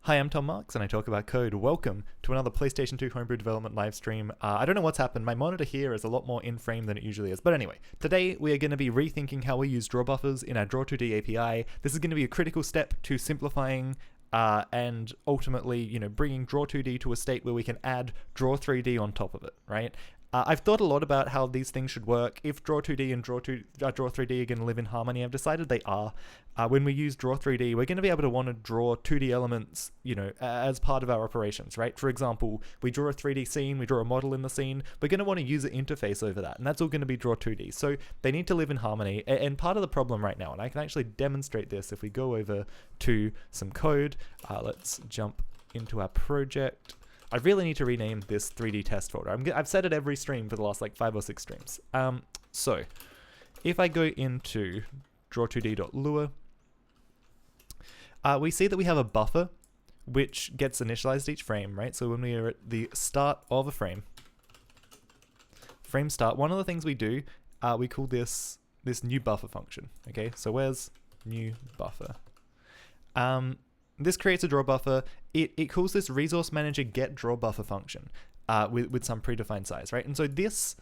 Hi, I'm Tom Marks and I talk about code. Welcome to another PlayStation 2 Homebrew development live stream. I don't know what's happened. My monitor here is a lot more in frame than it usually is. But anyway, today we are going to be rethinking how we use Drawbuffers in our Draw2D API. This is going to be a critical step to simplifying and ultimately, bringing Draw2D to a state where we can add Draw3D on top of it, right? I've thought a lot about how these things should work. If Draw2D and Draw3D are going to live in harmony, I've decided they are. When we use Draw3D, we're going to be able to want to draw 2D elements, as part of our operations, right? For example, we draw a 3D scene, we draw a model in the scene, we're going to want to use an interface over that, and that's all going to be Draw2D. So they need to live in harmony, and part of the problem right now, and I can actually demonstrate this if we go over to some code. Let's jump into our project. I really need to rename this 3D test folder. I've said it every stream for the last like 5 or 6 streams. So if I go into draw2d.lua, we see that we have a buffer which gets initialized each frame, right? So when we are at the start of a frame start, one of the things we do, we call this new buffer function. Okay, so where's new buffer? This creates a draw buffer. It calls this resource manager get draw buffer function with some predefined size, right? And so this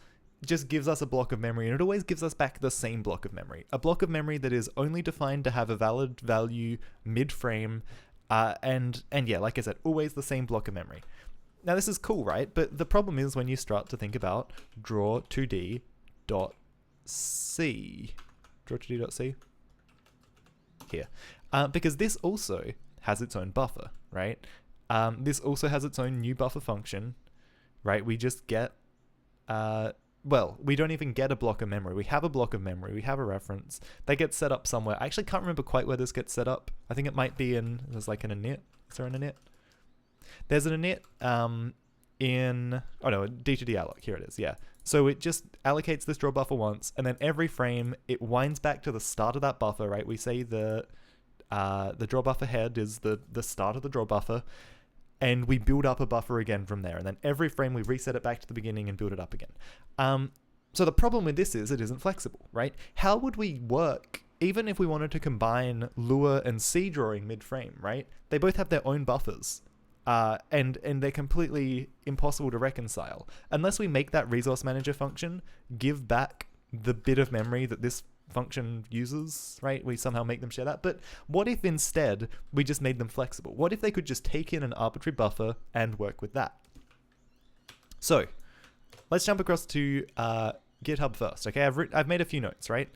just gives us a block of memory, and it always gives us back the same block of memory. A block of memory that is only defined to have a valid value mid-frame, and yeah, like I said, always the same block of memory. Now this is cool, right? But the problem is when you start to think about draw2d.c. Draw2d.c? Here. Because this also has its own buffer, right? This also has its own new buffer function, right? We just get, well, we don't even get a block of memory. We have a block of memory. We have a reference. They get set up somewhere. I actually can't remember quite where this gets set up. I think it might be there's like an init. Is there an init? There's an init oh no, D2D alloc. Here it is, yeah. So it just allocates this draw buffer once, and then every frame, it winds back to the start of that buffer, right? We say the draw buffer head is the start of the draw buffer, and we build up a buffer again from there, and then every frame we reset it back to the beginning and build it up again. So the problem with this is it isn't flexible, right? How would we work even if we wanted to combine Lua and C drawing mid-frame, right? They both have their own buffers, and they're completely impossible to reconcile unless we make that resource manager function give back the bit of memory that this function uses, right? We somehow make them share that. But what if instead we just made them flexible? What if they could just take in an arbitrary buffer and work with that? So let's jump across to GitHub first. Okay, I've made a few notes, right?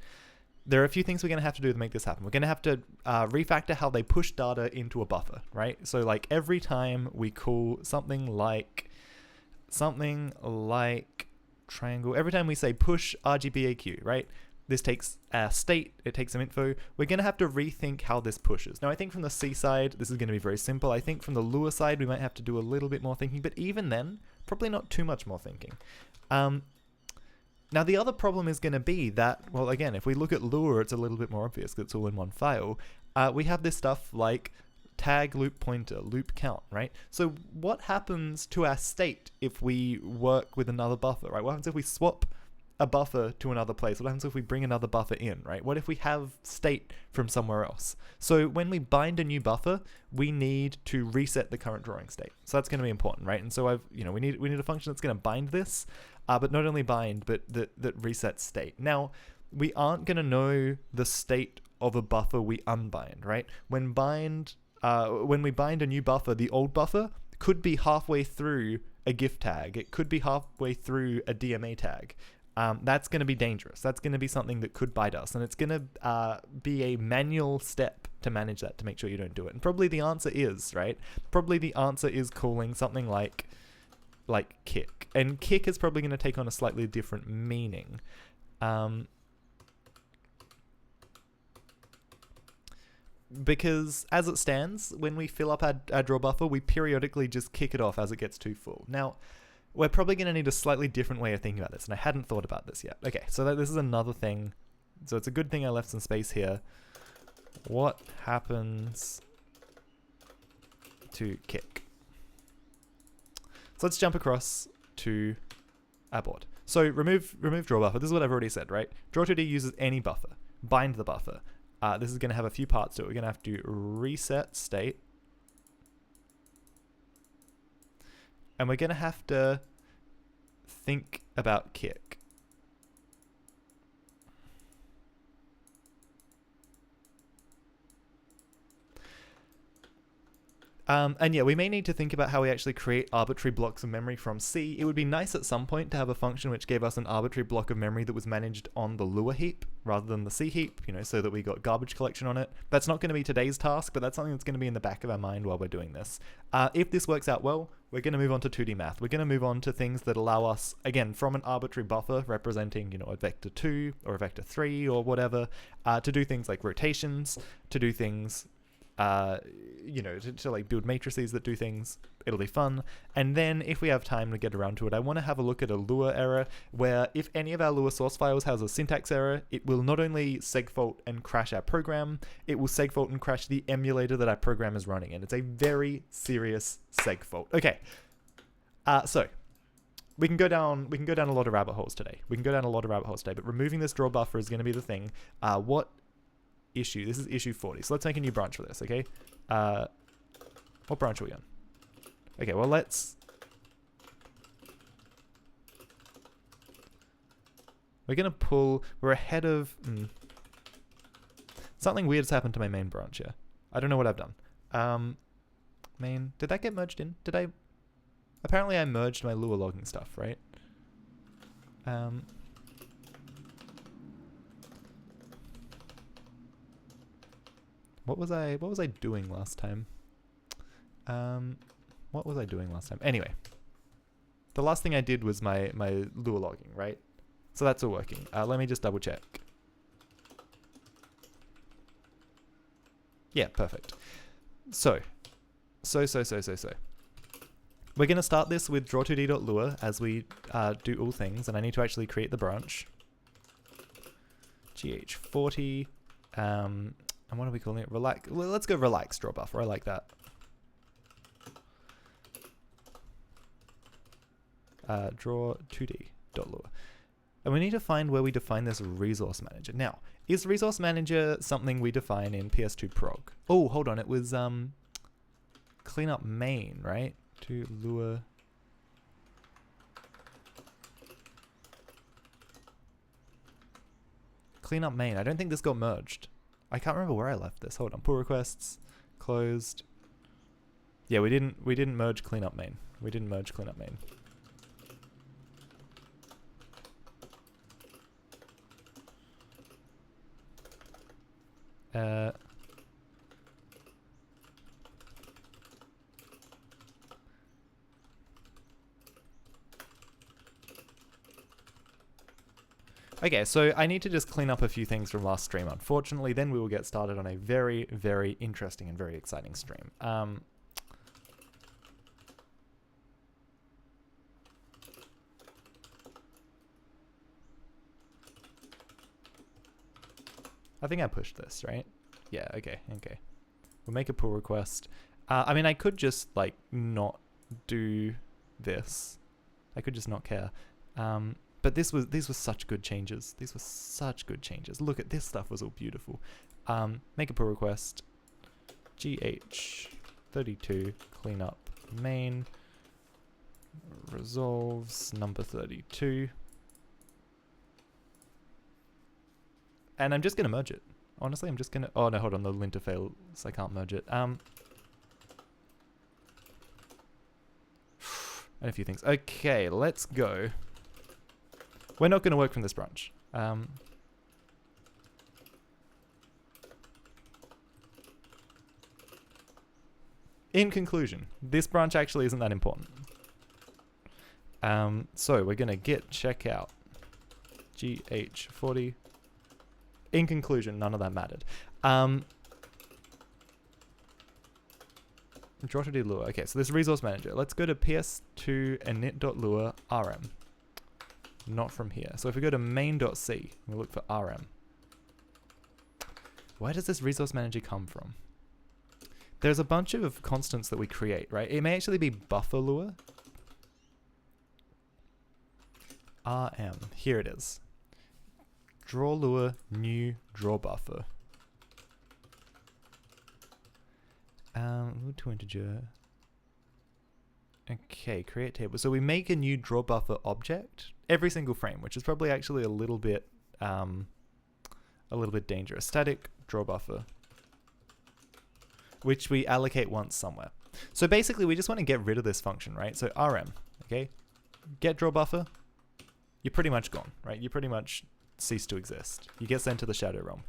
There are a few things we're going to have to do to make this happen. We're going to have to refactor how they push data into a buffer, right? So like every time we call something like triangle, every time we say push RGBAQ, right? This takes a state, it takes some info. We're going to have to rethink how this pushes. Now, I think from the C side, this is going to be very simple. I think from the Lua side, we might have to do a little bit more thinking, but even then, probably not too much more thinking. Now, the other problem is going to be that, well, again, if we look at Lua, it's a little bit more obvious because it's all in one file. We have this stuff like tag loop pointer, loop count, right? So what happens to our state if we work with another buffer, right? What happens if we swap a buffer to another place? What happens if we bring another buffer in, right? What if we have state from somewhere else? So when we bind a new buffer, we need to reset the current drawing state. So that's going to be important, right? And so we need a function that's going to bind this, but not only bind, but that resets state. Now, we aren't going to know the state of a buffer we unbind, right? When we bind a new buffer, the old buffer could be halfway through a GIF tag. It could be halfway through a DMA tag. That's going to be dangerous. That's going to be something that could bite us, and it's going to be a manual step to manage that, to make sure you don't do it. And probably the answer is, right? Probably the answer is calling something like kick, and kick is probably going to take on a slightly different meaning. Because as it stands, when we fill up our draw buffer, we periodically just kick it off as it gets too full. Now, we're probably going to need a slightly different way of thinking about this, and I hadn't thought about this yet. Okay, so this is another thing. So it's a good thing I left some space here. What happens to kick? So let's jump across to our board. So remove draw buffer. This is what I've already said, right? Draw2D uses any buffer. Bind the buffer. This is going to have a few parts to it. We're going to have to reset state. And we're going to have to think about kick. And yeah, we may need to think about how we actually create arbitrary blocks of memory from C. It would be nice at some point to have a function which gave us an arbitrary block of memory that was managed on the Lua heap rather than the C heap, you know, so that we got garbage collection on it. That's not going to be today's task, but that's something that's going to be in the back of our mind while we're doing this. If this works out well, we're going to move on to 2D math. We're going to move on to things that allow us, again, from an arbitrary buffer representing, you know, a vector 2 or a vector 3 or whatever, to do things like rotations, to do things you know, to like build matrices that do things. It'll be fun. And then if we have time to get around to it, I want to have a look at a Lua error where if any of our Lua source files has a syntax error, it will not only segfault and crash our program, it will segfault and crash the emulator that our program is running in. It's a very serious segfault. Okay. So we can go down a lot of rabbit holes today. But removing this Drawbuffer is going to be the thing. What issue? This is issue 40. So let's make a new branch for this, okay? What branch are we on? Okay, well we're gonna pull, we're ahead of, something weird has happened to my main branch here. I don't know what I've done. Main, did that get merged in? Apparently I merged my Lua logging stuff, right? What was I doing last time? What was I doing last time? Anyway, the last thing I did was my Lua logging, right? So that's all working. Let me just double check. Yeah, perfect. So. We're going to start this with draw2d.lua as we do all things, and I need to actually create the branch. GH40. And what are we calling it? Relax. Well, let's go relax Drawbuffer. I like that. Draw2d.lua. And we need to find where we define this resource manager. Now, is resource manager something we define in PS2 prog? Oh, hold on. It was cleanup main, right? To Lua. Cleanup main. I don't think this got merged. I can't remember where I left this. Hold on. Pull requests. Closed. Yeah, we didn't merge cleanup main. Okay, so I need to just clean up a few things from last stream, unfortunately. Then we will get started on a very, very interesting and very exciting stream. I think I pushed this, right? Yeah, okay. We'll make a pull request. I mean, I could just, like, not do this. I could just not care. But these were such good changes. Look at this stuff was all beautiful. Make a pull request. GH32 cleanup main resolves number 32. And I'm just gonna merge it. Honestly, I'm just gonna. Oh no, hold on. The linter fails. I can't merge it. And a few things. Okay, let's go. We're not going to work from this branch. In conclusion, this branch actually isn't that important. So we're going to git checkout GH40. In conclusion, none of that mattered. Draw2d.lua. Okay, so this resource manager. Let's go to ps2 init.lua rm. Not from here. So if we go to main.c, we look for rm. Where does this resource manager come from? There's a bunch of constants that we create, right? It may actually be buffer lua. rm. Here it is. Draw lua new draw buffer. To integer. Okay, create table. So we make a new Drawbuffer object every single frame, which is probably actually a little bit dangerous. Static Drawbuffer, which we allocate once somewhere. So basically, we just want to get rid of this function, right? So rm, okay, get Drawbuffer. You're pretty much gone, right? You pretty much cease to exist. You get sent to the shadow realm.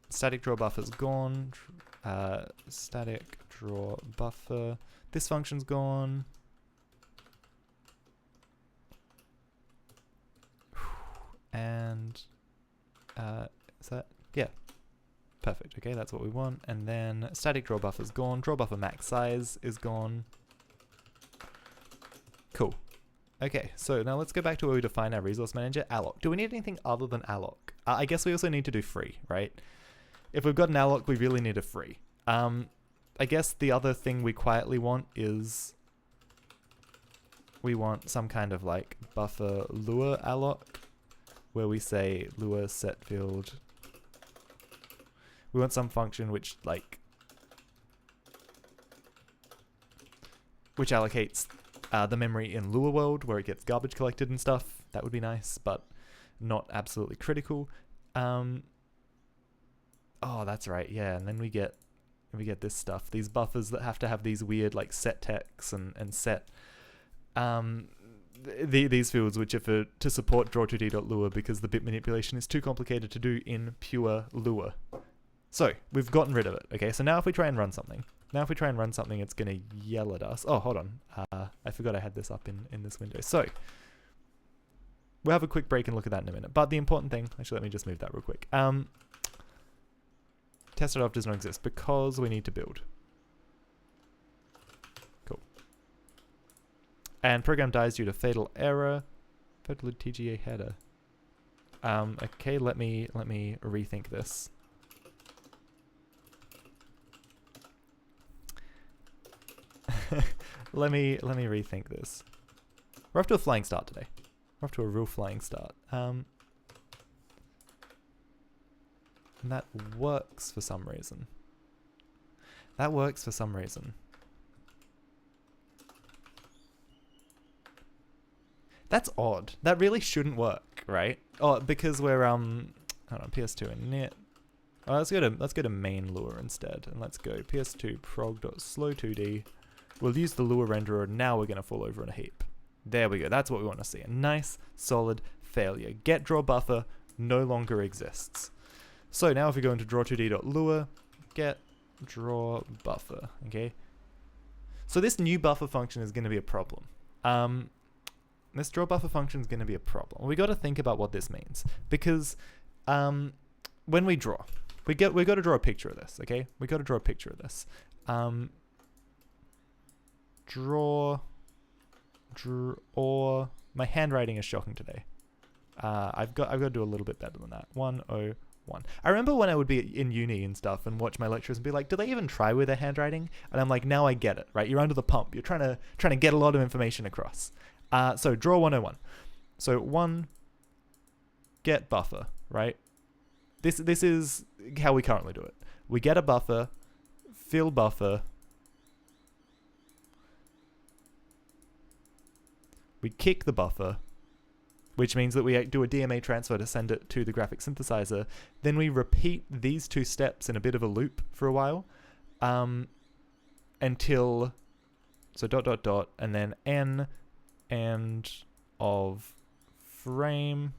Static Drawbuffer's gone. Static Drawbuffer. This function's gone. And is that? Yeah. Perfect. Okay, that's what we want. And then static Drawbuffer's gone. Drawbuffer max size is gone. Cool. Okay, so now let's go back to where we define our resource manager, alloc. Do we need anything other than alloc? I guess we also need to do free, right? If we've got an alloc, we really need a free. I guess the other thing we quietly want is we want some kind of like buffer lure alloc, where we say lure set field. We want some function which allocates the memory in lure world where it gets garbage collected and stuff. That would be nice, but not absolutely critical. Oh, that's right. Yeah, and then we get this stuff. These buffers that have to have these weird like set text and set these fields, which are to support draw2d.lure because the bit manipulation is too complicated to do in pure Lure. So we've gotten rid of it. Okay, so now if we try and run something, it's going to yell at us. Oh, hold on. I forgot I had this up in this window. So we'll have a quick break and look at that in a minute. But the important thing, actually, let me just move that real quick. Tested does not exist because we need to build. Cool. And program dies due to fatal error. Fatal TGA header. Okay, let me rethink this. let me rethink this. We're off to a flying start today. We're off to a real flying start. And that works for some reason. That's odd. That really shouldn't work, right? Oh, because we're hold on, PS2 init. Oh, let's go to main lure instead, and let's go ps2 prog.slow2d. We'll use the lure renderer. Now we're going to fall over in a heap. There we go. That's what we want to see. A nice, solid failure. Get Drawbuffer no longer exists. So now if we go into draw2d.lure, get Drawbuffer, okay? So this new buffer function is going to be a problem. This Drawbuffer function is going to be a problem. We got to think about what this means, because when we draw, we got to draw a picture of this, okay? We got to draw a picture of this. My handwriting is shocking today. I've got to do a little bit better than that. 101. I remember when I would be in uni and stuff and watch my lecturers and be like, do they even try with their handwriting? And I'm like, now I get it, right? You're under the pump. You're trying to get a lot of information across. So draw 101. So 1 get buffer, right? This is how we currently do it. We get a buffer, fill buffer. We kick the buffer, which means that we do a DMA transfer to send it to the graphic synthesizer. Then we repeat these two steps in a bit of a loop for a while, until, so ... and then n end of frame,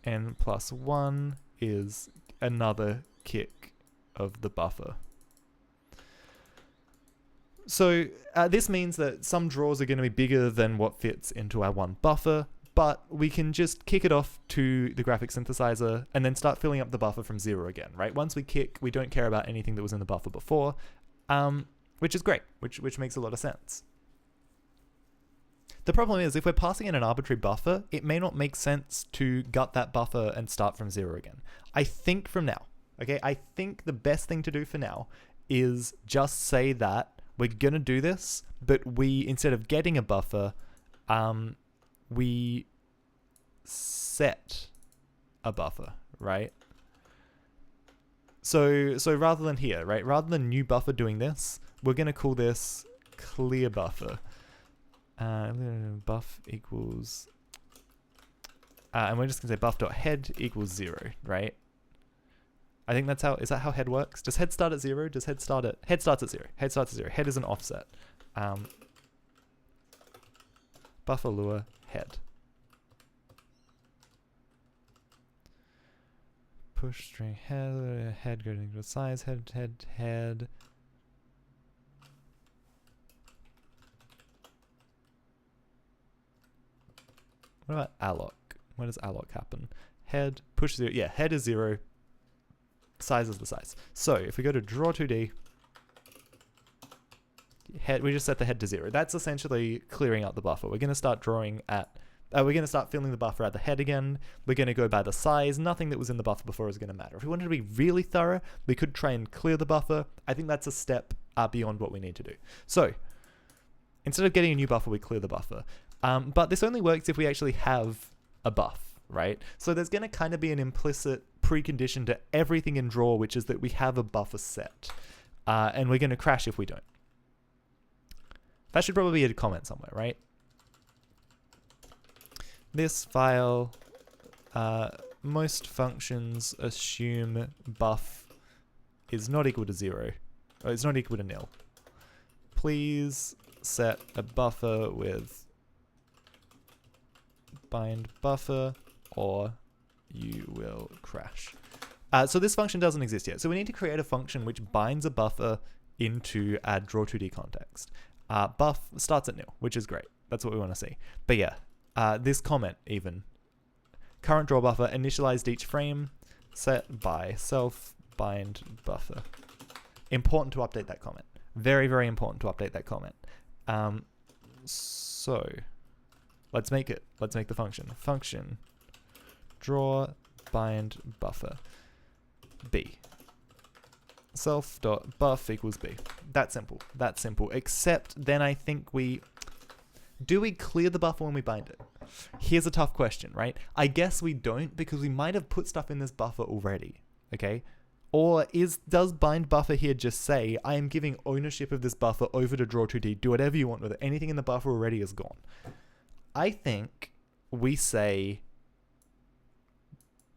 n plus 1 is another kick of the buffer. So this means that some draws are going to be bigger than what fits into our one buffer, but we can just kick it off to the graphic synthesizer and then start filling up the buffer from 0 again, right? Once we kick, we don't care about anything that was in the buffer before, which is great, which makes a lot of sense. The problem is, if we're passing in an arbitrary buffer, it may not make sense to gut that buffer and start from 0 again. I think from now, okay, I think the best thing to do for now is just say that we're going to do this, but we, instead of getting a buffer, we set a buffer, right? So rather than here, right, rather than new buffer doing this, we're going to call this clear buffer. Buff equals, and we're just going to say buff.head equals 0, right? I think that's how, is that how head works? Does head start at 0? Does head start at, head starts at 0. Head starts at 0. Head is an offset. Buffer lure head. Push string head go to size, head. What about alloc? Where does alloc happen? Head, push 0. Yeah, head is 0. Size is the size. So if we go to draw 2D, head, we just set the head to 0. That's essentially clearing out the buffer. We're going to start drawing at, we're going to start filling the buffer at the head again. We're going to go by the size. Nothing that was in the buffer before is going to matter. If we wanted to be really thorough, we could try and clear the buffer. I think that's a step beyond what we need to do. So instead of getting a new buffer, we clear the buffer. But this only works if we actually have a buff, right? So there's going to kind of be an implicit precondition to everything in draw, which is that we have a buffer set. And we're going to crash if we don't. That should probably be a comment somewhere, right? This file, most functions assume buff is not equal to 0. Or it's not equal to nil. Please set a buffer with bind buffer or you will crash. So this function doesn't exist yet. So we need to create a function which binds a buffer into a draw2D context. Buff starts at nil, which is great. That's what we want to see. But yeah, this comment even. Current draw buffer initialized each frame set by self bind buffer. Important to update that comment. Very, very important to update that comment. So let's make it. Let's make the function. Function draw bind buffer b. Self.buff equals b. That's simple. That's simple. Except then I think do we clear the buffer when we bind it? Here's a tough question, right? I guess we don't because we might have put stuff in this buffer already, okay? Or does bind buffer here just say, I am giving ownership of this buffer over to draw2D, do whatever you want with it. Anything in the buffer already is gone. I think we say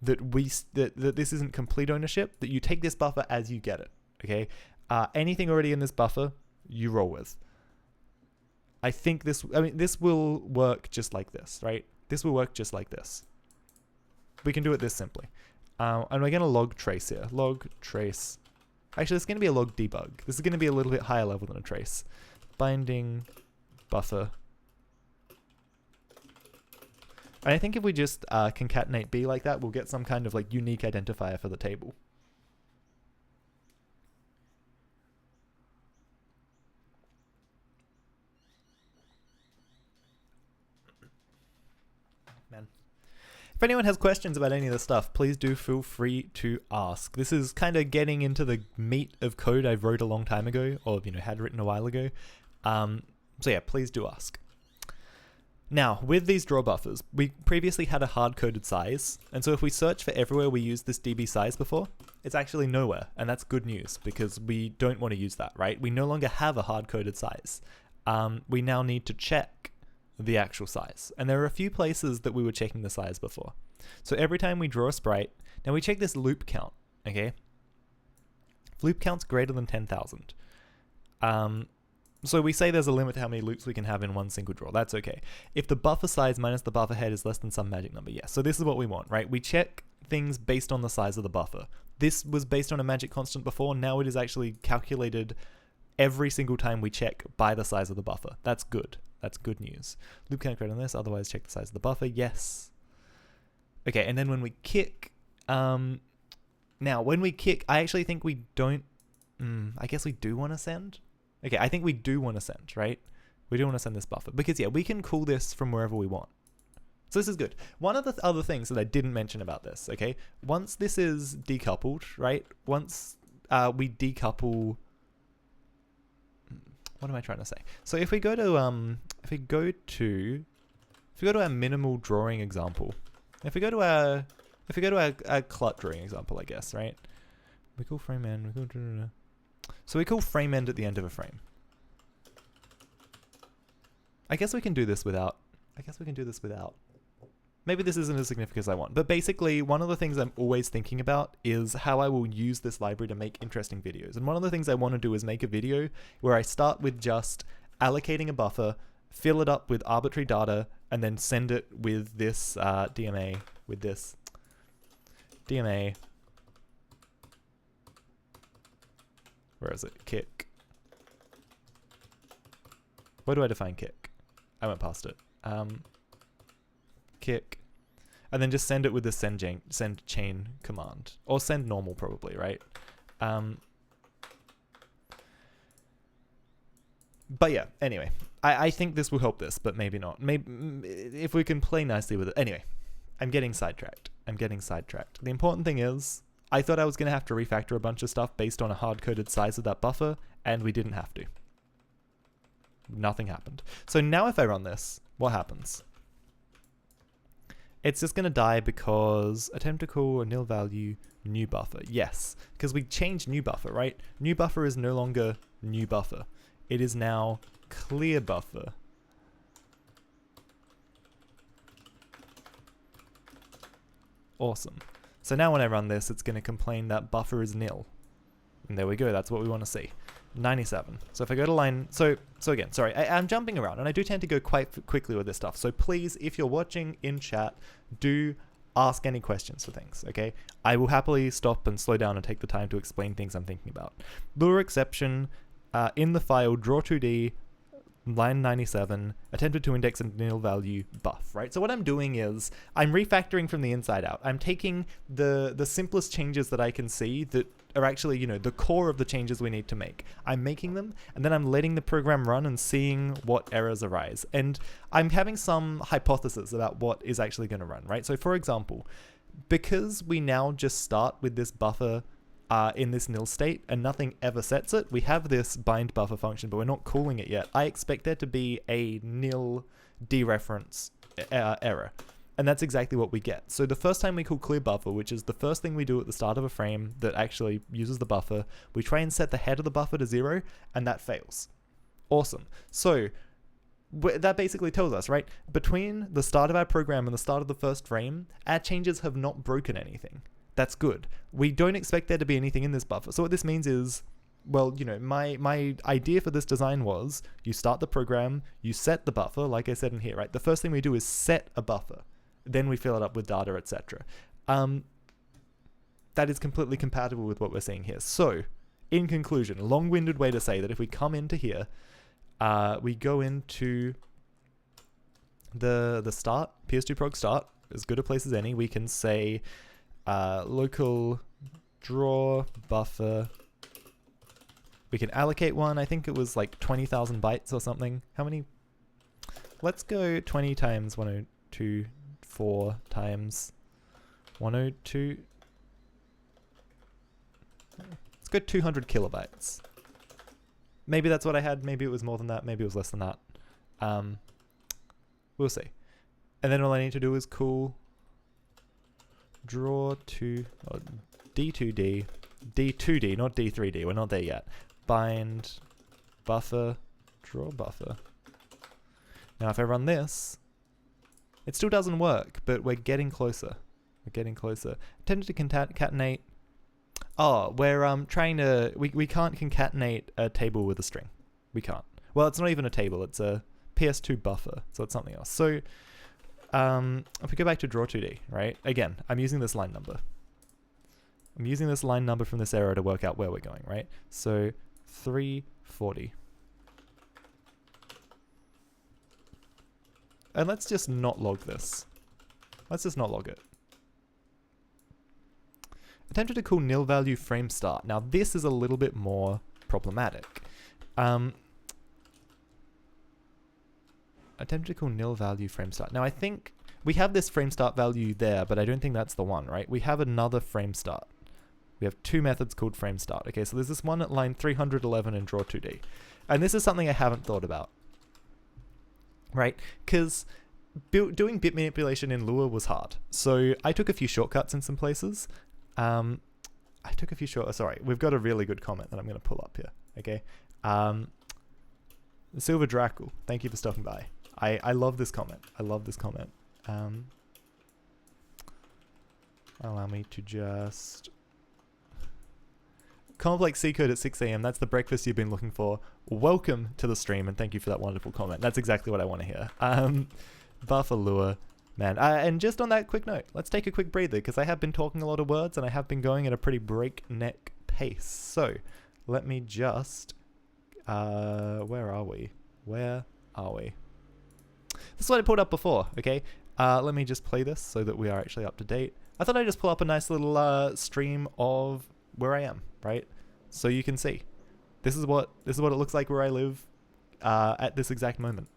that that this isn't complete ownership, that you take this buffer as you get it, okay? Anything already in this buffer, you roll with. I think this will work just like this, right? This will work just like this. We can do it this simply. And we're going to log trace here. Log trace. Actually, it's going to be a log debug. This is going to be a little bit higher level than a trace. Binding buffer. And I think if we just concatenate B like that, we'll get some kind of like unique identifier for the table. Man. If anyone has questions about any of this stuff, please do feel free to ask. This is kind of getting into the meat of code I wrote a long time ago, or had written a while ago. So yeah, please do ask. Now, with these draw buffers, we previously had a hard-coded size, and so if we search for everywhere we used this db size before, it's actually nowhere, and that's good news, because we don't want to use that, right? We no longer have a hard-coded size. We now need to check the actual size, and there are a few places that we were checking the size before. So every time we draw a sprite, now we check this loop count, okay? If loop count's greater than 10,000. So we say there's a limit to how many loops we can have in one single draw. That's okay. If the buffer size minus the buffer head is less than some magic number, yes. So this is what we want, right? We check things based on the size of the buffer. This was based on a magic constant before. Now it is actually calculated every single time we check by the size of the buffer. That's good. That's good news. Loop count greater than this, otherwise check the size of the buffer. Yes. Okay, and then when we kick, now when we kick, I actually think we don't, I guess we do want to send. Okay, I think we do want to send, right? We do want to send this buffer because yeah, we can call this from wherever we want. So this is good. One of the other things that I didn't mention about this, okay? Once this is decoupled, right? Once we decouple, what am I trying to say? So if we go to our minimal drawing example, if we go to our clut drawing example, I guess, right? We call frame end. So we call frame end at the end of a frame. I guess we can do this without. Maybe this isn't as significant as I want. But basically, one of the things I'm always thinking about is how I will use this library to make interesting videos. And one of the things I want to do is make a video where I start with just allocating a buffer, fill it up with arbitrary data, and then send it with this DMA, with this DMA. Where is it? Kick. Where do I define kick? I went past it. Kick, and then just send it with the send chain command, or send normal probably, right? But yeah, anyway, I think this will help this, but maybe not. Maybe if we can play nicely with it. Anyway, I'm getting sidetracked. The important thing is, I thought I was going to have to refactor a bunch of stuff based on a hard-coded size of that buffer, and we didn't have to. Nothing happened. So now if I run this, what happens? It's just going to die because attempt to call a nil value new buffer. Yes, because we changed new buffer, right? New buffer is no longer new buffer. It is now clear buffer. Awesome. So now when I run this, it's going to complain that buffer is nil. And there we go. That's what we want to see. 97. So if I go to line, so again, sorry, I'm jumping around and I do tend to go quite quickly with this stuff. So please, if you're watching in chat, do ask any questions for things, okay? I will happily stop and slow down and take the time to explain things I'm thinking about. Lure exception, in the file, draw2d, line 97, attempted to index a nil value buff, right? So what I'm doing is I'm refactoring from the inside out. I'm taking the simplest changes that I can see that are actually, you know, the core of the changes we need to make. I'm making them, and then I'm letting the program run and seeing what errors arise. And I'm having some hypothesis about what is actually going to run, right? So for example, because we now just start with this buffer in this nil state and nothing ever sets it, we have this bind buffer function, but we're not calling it yet. I expect there to be a nil dereference error. And that's exactly what we get. So the first time we call clear buffer, which is the first thing we do at the start of a frame that actually uses the buffer, we try and set the head of the buffer to 0, and that fails. Awesome. So that basically tells us, right, between the start of our program and the start of the first frame, our changes have not broken anything. That's good. We don't expect there to be anything in this buffer. So what this means is, well, you know, my idea for this design was you start the program, you set the buffer, like I said in here, right? The first thing we do is set a buffer. Then we fill it up with data, etc. That is completely compatible with what we're seeing here. So, in conclusion, long-winded way to say that if we come into here, we go into the start, ps2prog start, as good a place as any. We can say local draw buffer. We can allocate one. I think it was like 20,000 bytes or something. How many? Let's go 20 times 102. 4 times 102. Let's go 200 kilobytes. Maybe that's what I had. Maybe it was more than that. Maybe it was less than that. We'll see. And then all I need to do is call draw2, or d2d, d2d, not d3d. We're not there yet. Bind buffer, draw buffer. Now if I run this, it still doesn't work, but we're getting closer. Attempted to concatenate. Oh, we're trying to. We can't concatenate a table with a string. We can't. Well, it's not even a table. It's a PS2 buffer, so it's something else. So, if we go back to draw2d, right? Again, I'm using this line number. I'm using this line number from this error to work out where we're going, right? So, 340. And let's just not log this. Let's just not log it. Attempted to call nil value frame start. Now this is a little bit more problematic. Attempted to call nil value frame start. Now I think we have this frame start value there, but I don't think that's the one, right? We have another frame start. We have two methods called frame start. Okay, so there's this one at line 311 in draw2d. And this is something I haven't thought about. Right, because doing bit manipulation in Lua was hard. So I took a few shortcuts in some places. I took a few short, sorry, we've got a really good comment that I'm going to pull up here, okay? Silver Drackle, thank you for stopping by. I love this comment. I love this comment. Allow me to just... Complex C code at 6 a.m. That's the breakfast you've been looking for. Welcome to the stream, and thank you for that wonderful comment. That's exactly what I want to hear. Buffer lure, man. And just on that quick note, let's take a quick breather, because I have been talking a lot of words, and I have been going at a pretty breakneck pace. So, let me just... where are we? Where are we? This is what I pulled up before, okay? Let me just play this so that we are actually up to date. I thought I'd just pull up a nice little stream of where I am, right? So you can see. This is what it looks like where I live at this exact moment.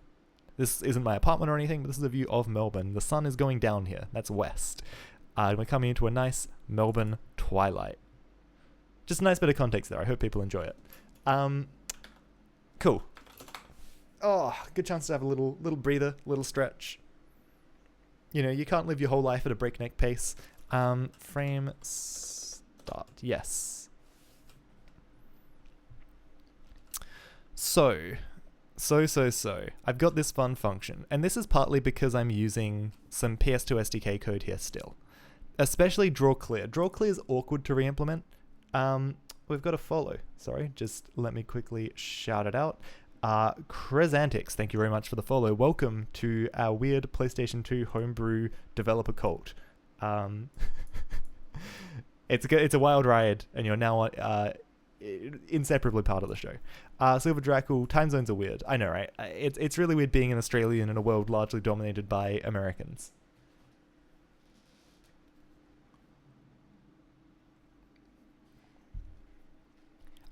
This isn't my apartment or anything, but this is a view of Melbourne. The sun is going down here. That's west. We're coming into a nice Melbourne twilight. Just a nice bit of context there. I hope people enjoy it. Cool. Oh, good chance to have a little breather, little stretch. You know, you can't live your whole life at a breakneck pace. Frame start. Yes. So. I've got this fun function, and this is partly because I'm using some PS2 SDK code here still. Especially draw clear. Draw clear is awkward to re-implement. We've got a follow. Sorry, just let me quickly shout it out. Chrysantics, thank you very much for the follow. Welcome to our weird PlayStation 2 homebrew developer cult. It's a wild ride, and you're now inseparably part of the show. Silver Drackle, time zones are weird. I know, right? It's really weird being an Australian in a world largely dominated by Americans.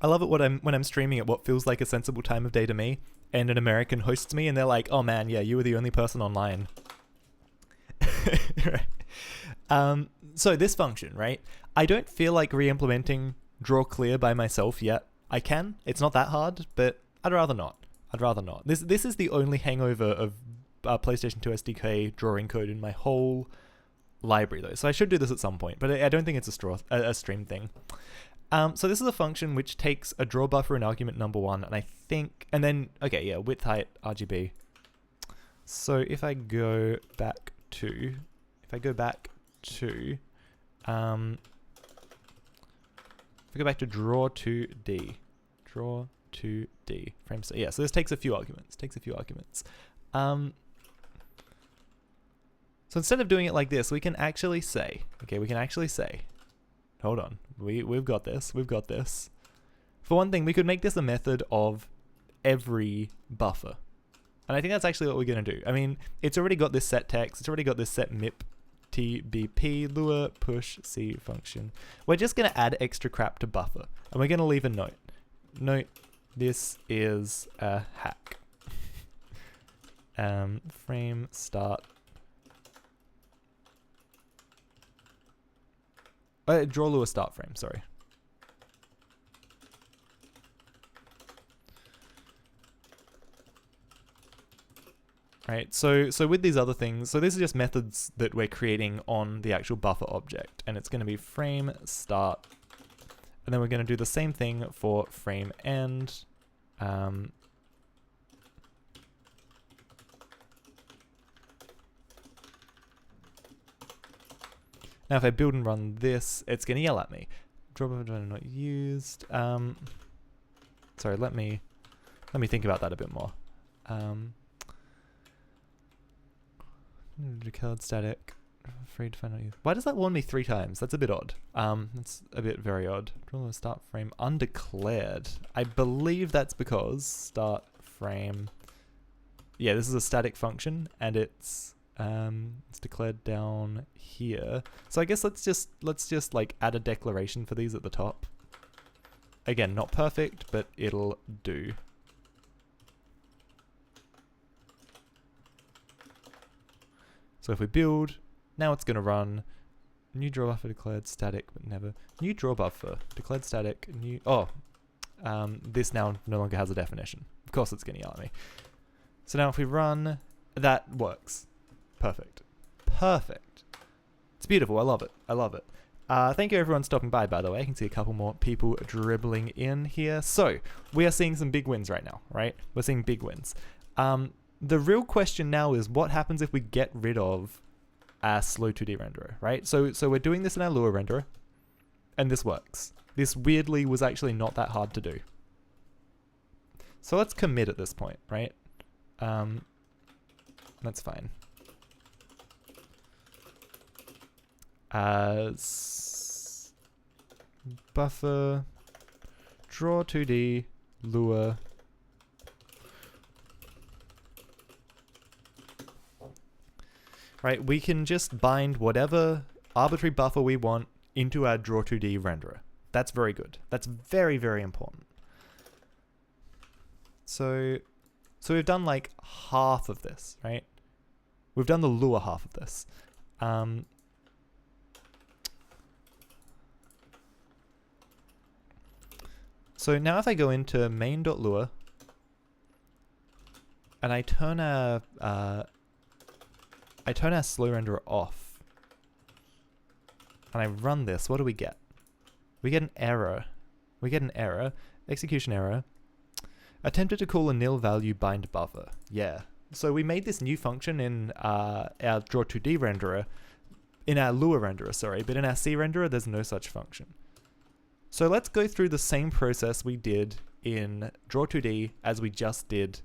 I love it when I'm streaming at what feels like a sensible time of day to me, and an American hosts me, and they're like, "Oh man, yeah, you were the only person online." Right. So this function, right? I don't feel like re-implementing draw clear by myself yet. I can. It's not that hard, but I'd rather not. This is the only hangover of PlayStation 2 SDK drawing code in my whole library, though. So I should do this at some point, but I don't think it's a stream thing. So this is a function which takes a draw buffer in argument number 1, and I think, and then, okay, yeah, width, height, RGB. So if I go back to, draw to D, frame, so yeah, so this takes a few arguments, So instead of doing it like this, we can actually say, hold on, we've got this. For one thing, we could make this a method of every buffer. And I think that's actually what we're going to do. I mean, it's already got this set text, it's already got this set mip, tbp, lure, push, c function. We're just going to add extra crap to buffer. And we're going to leave a note. Note, this is a hack. Frame start. Draw lure start frame, sorry. Right, so with these other things, so these are just methods that we're creating on the actual buffer object, and it's going to be frame start, and then we're going to do the same thing for frame end. Now if I build and run this, it's going to yell at me. Drawbuffer not used. Sorry, let me think about that a bit more. Declared static. Afraid to find out. Why does that warn me 3 times? That's a bit odd. That's a bit very odd. Draw start frame undeclared. I believe that's because start frame. Yeah, this is a static function, and it's declared down here. So I guess let's just like add a declaration for these at the top. Again, not perfect, but it'll do. So if we build, now it's going to run new draw buffer declared static, but never new draw buffer declared static new. Oh, this now no longer has a definition. Of course, it's going to yell at me. So now if we run, that works. Perfect. It's beautiful. I love it. Thank you everyone stopping by the way. I can see a couple more people dribbling in here. So, we are seeing some big wins right now, right? We're seeing big wins. The real question now is what happens if we get rid of our slow 2D renderer, right? So we're doing this in our Lua renderer, and this works. This weirdly was actually not that hard to do. So let's commit at this point, right? That's fine. Buffer, draw 2D, Lua. Right, we can just bind whatever arbitrary buffer we want into our draw 2D renderer. That's very good. That's very, very important. So we've done like half of this, right? We've done the Lua half of this. So now if I go into main.lua and I turn our slow renderer off and I run this, what do we get? We get an error. We get an error, execution error. Attempted to call a nil value bind buffer. Yeah. So we made this new function in our draw 2D renderer, in our Lua renderer, sorry, but in our C renderer there's no such function. So let's go through the same process we did in draw 2D as we just did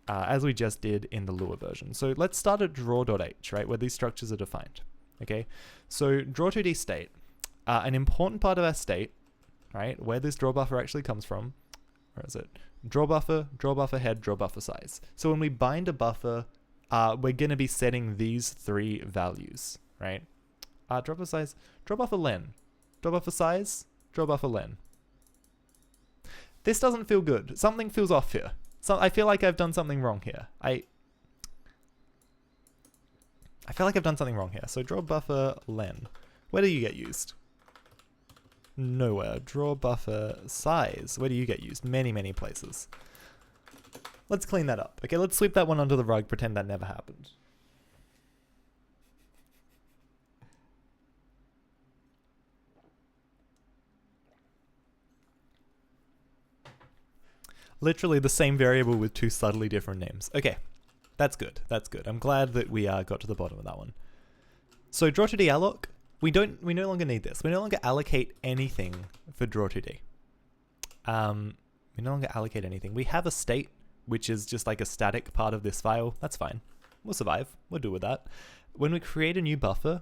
in the Lua version. So let's start at draw.h, right, where these structures are defined. Okay, so draw 2D state. An important part of our state, right, where this draw buffer actually comes from, where is it? Draw buffer head, draw buffer size. So when we bind a buffer, we're going to be setting these three values, right? Draw buffer size, draw buffer len, draw buffer size, draw buffer len. This doesn't feel good. Something feels off here. So I feel like I've done something wrong here. I feel like I've done something wrong here. So draw buffer len. Where do you get used? Nowhere. Draw buffer size. Where do you get used? Many, many places. Let's clean that up. Okay, let's sweep that one under the rug, pretend that never happened. Literally the same variable with two subtly different names. Okay, that's good. That's good. I'm glad that we got to the bottom of that one. So draw 2D alloc, we no longer need this. We no longer allocate anything for draw 2D. We no longer allocate anything. We have a state, which is just like a static part of this file. That's fine. We'll survive. We'll deal with that. When we create a new buffer,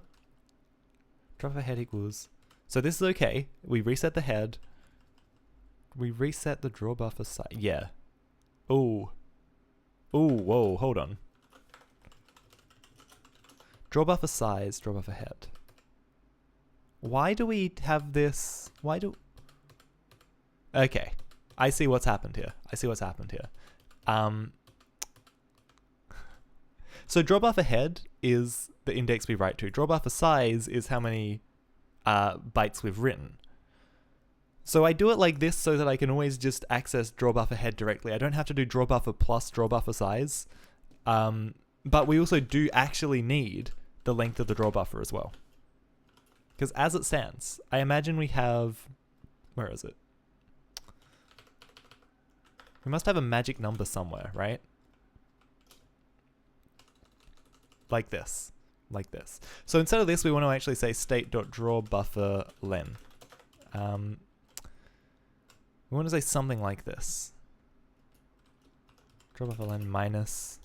draw buffer head equals. So this is okay. We reset the head. We reset the draw buffer size. Yeah. Ooh. Ooh, whoa, hold on. Draw buffer size, draw buffer head. Why do we have this? Why do... Okay. I see what's happened here. I see what's happened here. So draw buffer head is the index we write to. Draw buffer size is how many bytes we've written. So I do it like this so that I can always just access draw buffer head directly. I don't have to do draw buffer plus draw buffer size. But we also do actually need the length of the draw buffer as well. Because as it stands, I imagine we have... Where is it? We must have a magic number somewhere, right? Like this. Like this. So instead of this, we want to actually say state.drawBufferLen. We want to say something like this. DrawBufferLen minus...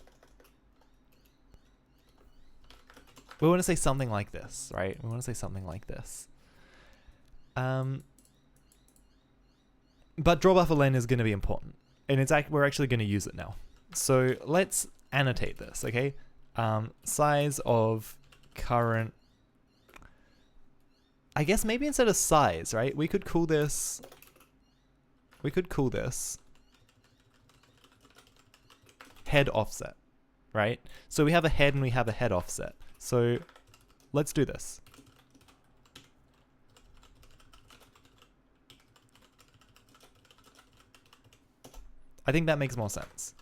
We want to say something like this, right? We want to say something like this. But drawBufferLen is going to be important. And we're actually going to use it now. So let's annotate this, okay? Size of current... I guess maybe instead of size, right? We could call this... head offset, right? So we have a head and we have a head offset. So let's do this. I think that makes more sense.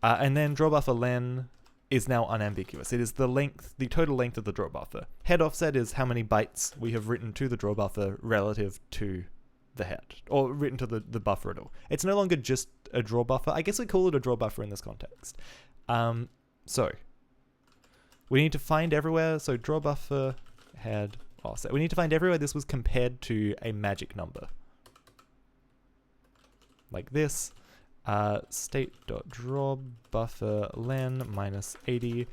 And then drawBufferLen, is now unambiguous. It is the length, the total length of the draw buffer. Head offset is how many bytes we have written to the draw buffer relative to the head, or written to the buffer at all. It's no longer just a draw buffer. I guess we call it a draw buffer in this context. So we need to find everywhere. So draw buffer head offset. We need to find everywhere this was compared to a magic number. Like this. State.drawBuffer len minus 80.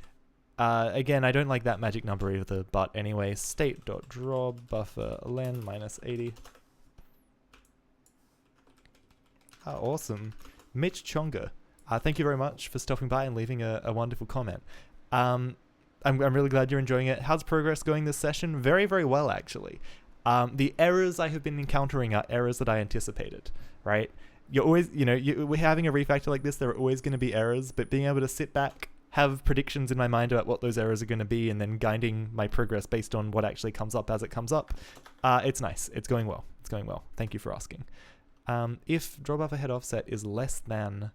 Again, I don't like that magic number either, but anyway, state.drawBuffer len minus 80. Awesome. Mitch Chonga, thank you very much for stopping by and leaving a wonderful comment. I'm really glad you're enjoying it. How's progress going this session? Very, very well, actually. The errors I have been encountering are errors that I anticipated, right? You're always, we're having a refactor like this, there are always going to be errors, but being able to sit back, have predictions in my mind about what those errors are going to be, and then guiding my progress based on what actually comes up as it comes up, it's nice. It's going well. It's going well. Thank you for asking. If drawbuffer head offset is less than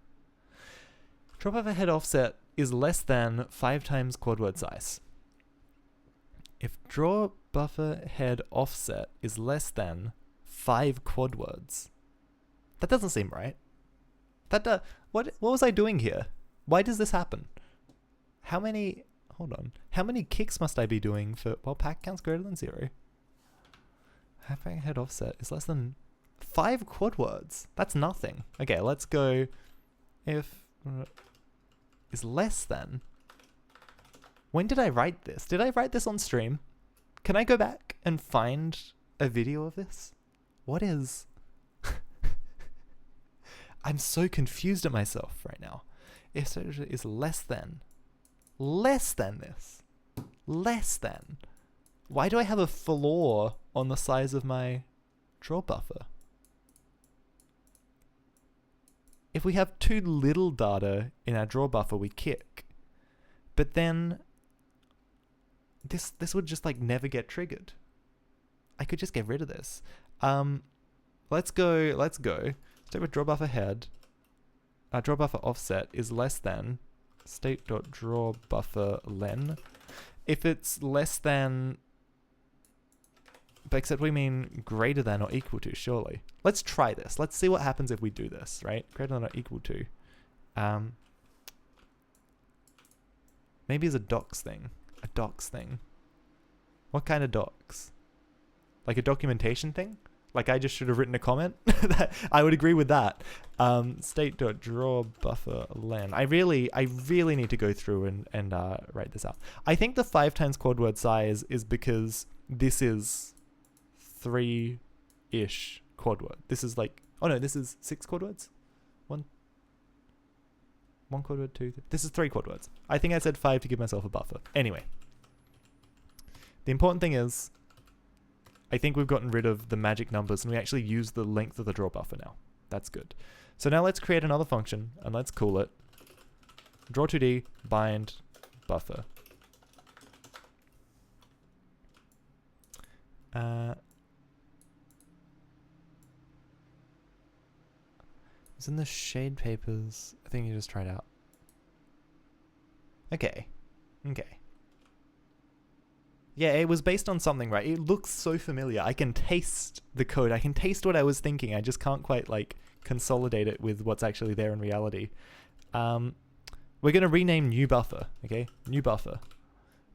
5 times quad word size. If drawbuffer head offset is less than 5 quad words. That doesn't seem right. What was I doing here? Why does this happen? How many kicks must I be doing for, well, pack count's greater than 0. Head offset is less than 5 quad words. That's nothing. Okay, let's go if is less than. When did I write this? Did I write this on stream? Can I go back and find a video of this? What is... I'm so confused at myself right now. If is less than this. Less than. Why do I have a floor on the size of my draw buffer? If we have too little data in our draw buffer, we kick. But then this would just like never get triggered. I could just get rid of this. Let's go. Start with drawbuffer head. Drawbuffer offset is less than state.drawBuffer len. If it's less than, but except we mean greater than or equal to, surely. Let's try this. Let's see what happens if we do this, right? Greater than or equal to. Maybe it's a docs thing. A docs thing. What kind of docs? Like a documentation thing? Like I just should have written a comment? I would agree with that. State.drawBuffer len. I really need to go through and write this out. I think the 5 times quad word size is because this is 3-ish quad word. This is like, oh no, this is 6 quad words? One quad word, 2. This is 3 quad words. I think I said 5 to give myself a buffer. Anyway. The important thing is, I think we've gotten rid of the magic numbers and we actually use the length of the draw buffer now. That's good. So now let's create another function and let's call it draw2d bind buffer. It's in the shade papers. I think you just tried out. Okay. Yeah, it was based on something, right? It looks so familiar. I can taste the code. I can taste what I was thinking. I just can't quite like consolidate it with what's actually there in reality. We're going to rename new buffer, okay? New buffer.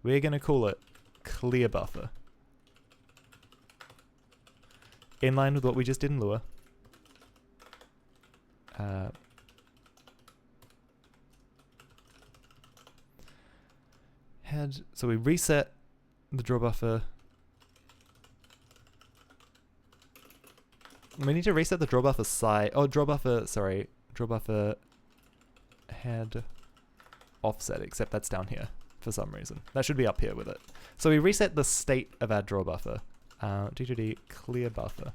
We're going to call it clear buffer. In line with what we just did in Lua. Head. So we reset the draw buffer. We need to reset the draw buffer size. Oh, draw buffer head offset, except that's down here for some reason. That should be up here with it. So we reset the state of our draw buffer. D2D clear buffer.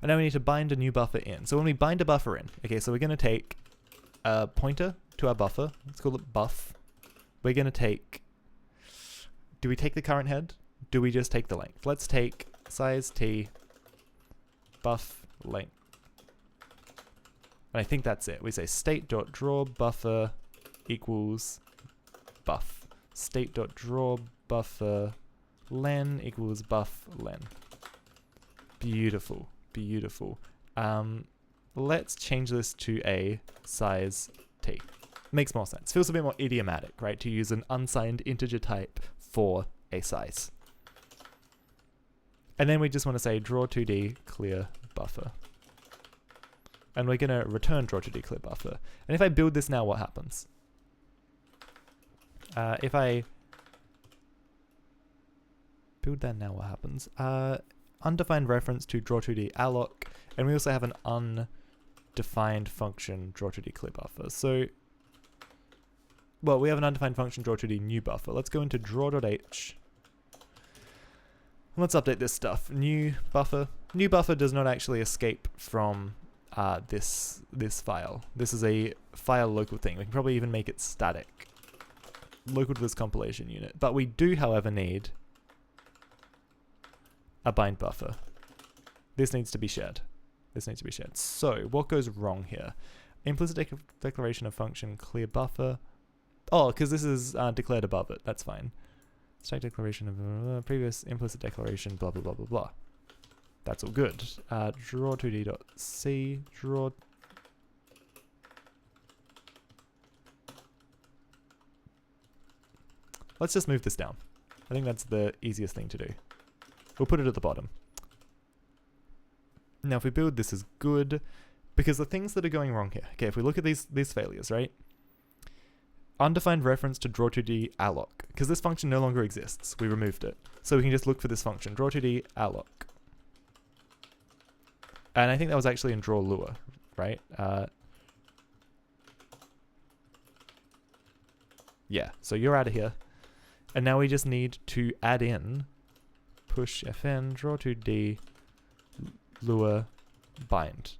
And now we need to bind a new buffer in. So when we bind a buffer in, okay, so we're going to take a pointer to our buffer. Let's call it buff. We're going to take, do we take the current head? Do we just take the length? Let's take size t buff length. And I think that's it. We say state.drawBuffer equals buff. State.drawBuffer len equals buff len. Beautiful, beautiful. Let's change this to a size t. Makes more sense. Feels a bit more idiomatic, right? To use an unsigned integer type for a size. And then we just want to say draw2d clear buffer. And we're going to return draw2d clear buffer. And if I build this now, what happens? If I build that now, what happens? Undefined reference to draw2d alloc, and we also have an undefined function draw2d clear buffer. So, well, we have an undefined function draw2d new buffer. Let's go into draw.h. Let's update this stuff. New buffer. New buffer does not actually escape from this file. This is a file local thing. We can probably even make it static. Local to this compilation unit. But we do, however, need a bind buffer. This needs to be shared. This needs to be shared. So, what goes wrong here? Implicit declaration of function clear buffer. Oh, because this is declared above it. That's fine. Static declaration of previous implicit declaration, blah, blah, blah, blah, blah. That's all good. Draw2d.c, draw. Let's just move this down. I think that's the easiest thing to do. We'll put it at the bottom. Now if we build this is good, because the things that are going wrong here. Okay, if we look at these failures, right? Undefined reference to draw2d alloc, because this function no longer exists. We removed it. So we can just look for this function, draw2d alloc. And I think that was actually in draw lua, right? Yeah, so you're out of here. And now we just need to add in push fn draw2d lua bind.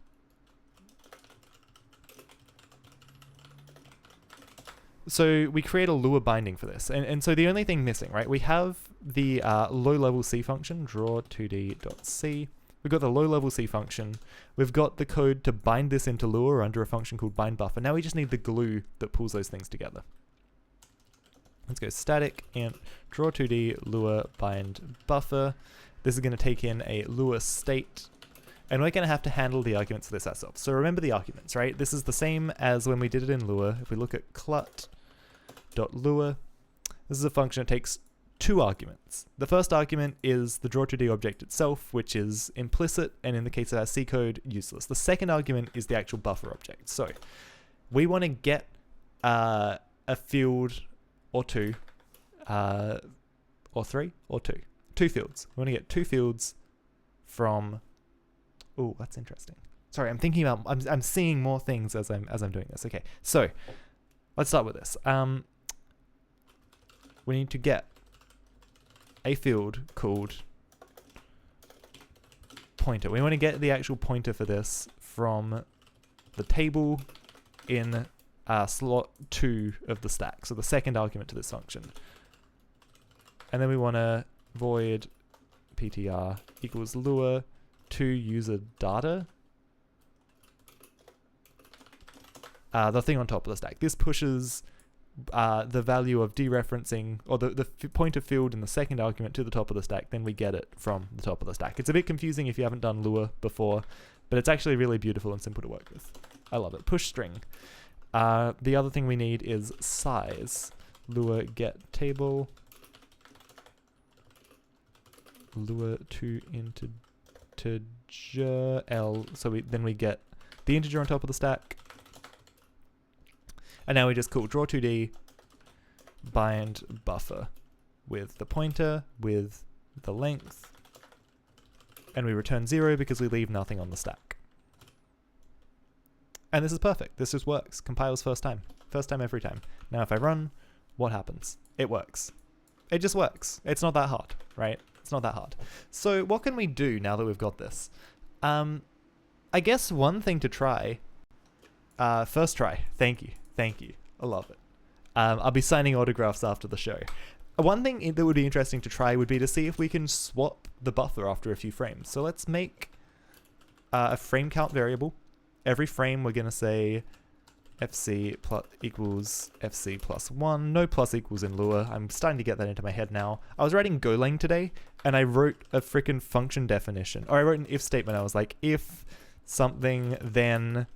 So we create a Lua binding for this. And so the only thing missing, right? We have the low-level C function, draw2d.c. We've got the low-level C function. We've got the code to bind this into Lua under a function called bind buffer. Now we just need the glue that pulls those things together. Let's go static int draw2d Lua bind buffer. This is going to take in a Lua state. And we're going to have to handle the arguments of this ourselves. So remember the arguments, right? This is the same as when we did it in Lua. If we look at clut.lua, this is a function that takes two arguments. The first argument is the draw2d object itself, which is implicit, and in the case of our C code, useless. The second argument is the actual buffer object. So we want to get a field or two, or three, or two. Two fields. We want to get two fields from... Oh, that's interesting. Sorry, I'm thinking about... I'm seeing more things as I'm doing this. Okay, so let's start with this. We need to get a field called pointer. We want to get the actual pointer for this from the table in slot 2 of the stack. So the second argument to this function. And then we want to void ptr equals lua to user data. The thing on top of the stack. This pushes the value of dereferencing, or the pointer field in the second argument to the top of the stack, then we get it from the top of the stack. It's a bit confusing if you haven't done Lua before, but it's actually really beautiful and simple to work with. I love it. Push string. The other thing we need is size. Lua get table. Lua to integer L. So then we get the integer on top of the stack. And now we just call draw2d bind buffer with the pointer, with the length, and we return 0 because we leave nothing on the stack. And this is perfect. This just works. Compiles first time. First time every time. Now if I run, what happens? It works. It just works. It's not that hard, right? It's not that hard. So what can we do now that we've got this? I guess one thing to try, first try, thank you. Thank you. I love it. I'll be signing autographs after the show. One thing that would be interesting to try would be to see if we can swap the buffer after a few frames. So let's make a frame count variable. Every frame we're going to say fc plus equals fc plus 1. No plus equals in Lua. I'm starting to get that into my head now. I was writing Golang today, and I wrote a freaking function definition. Or I wrote an if statement. I was like, if something then...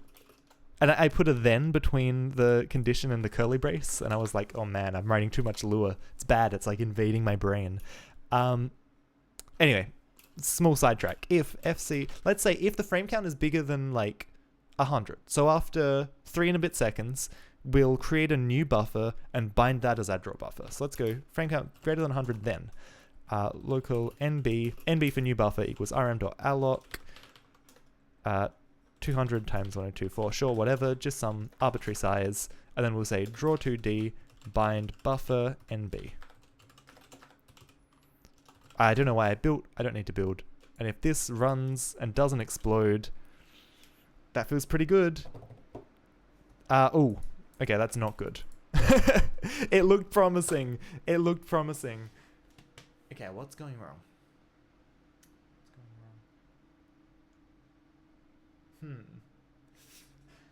And I put a then between the condition and the curly brace, and I was like, oh man, I'm writing too much Lua. It's bad. It's like invading my brain. Anyway, small sidetrack. If fc... Let's say if the frame count is bigger than like 100. So after 3 and a bit seconds, we'll create a new buffer and bind that as our draw buffer. So let's go frame count greater than 100 then. Local nb for new buffer equals rm.alloc 200 times 1024, sure, whatever, just some arbitrary size, and then we'll say draw2d bind buffer nb. I don't know why I built, I don't need to build. And if this runs and doesn't explode, that feels pretty good. Oh, okay, that's not good. It looked promising. It looked promising. Okay, what's going wrong?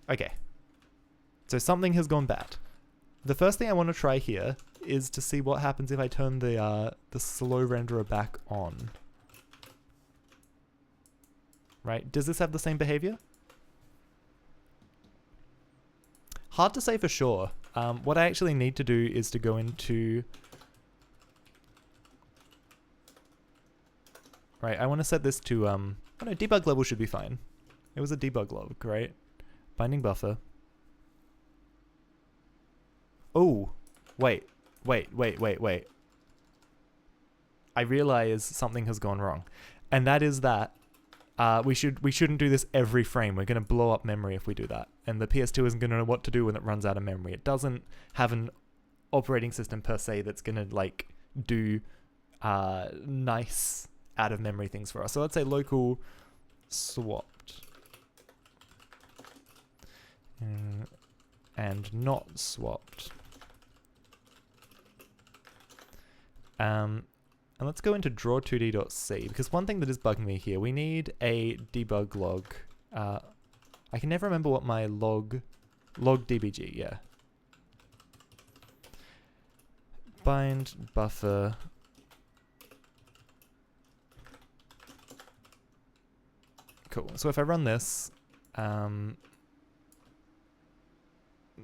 Okay. So something has gone bad. The first thing I want to try here is to see what happens if I turn the slow renderer back on. Right? Does this have the same behavior? Hard to say for sure. What I actually need to do is to go into... Right, I want to set this to... oh no, debug level should be fine. It was a debug log, right? Binding buffer. Oh, wait. I realize something has gone wrong. And that is that we shouldn't do this every frame. We're going to blow up memory if we do that. And the PS2 isn't going to know what to do when it runs out of memory. It doesn't have an operating system per se that's going to like do nice out of memory things for us. So let's say local swapped. And not swapped. And let's go into draw2d.c, because one thing that is bugging me here, we need a debug log. I can never remember what my log dbg, yeah. Bind buffer. Cool. So if I run this,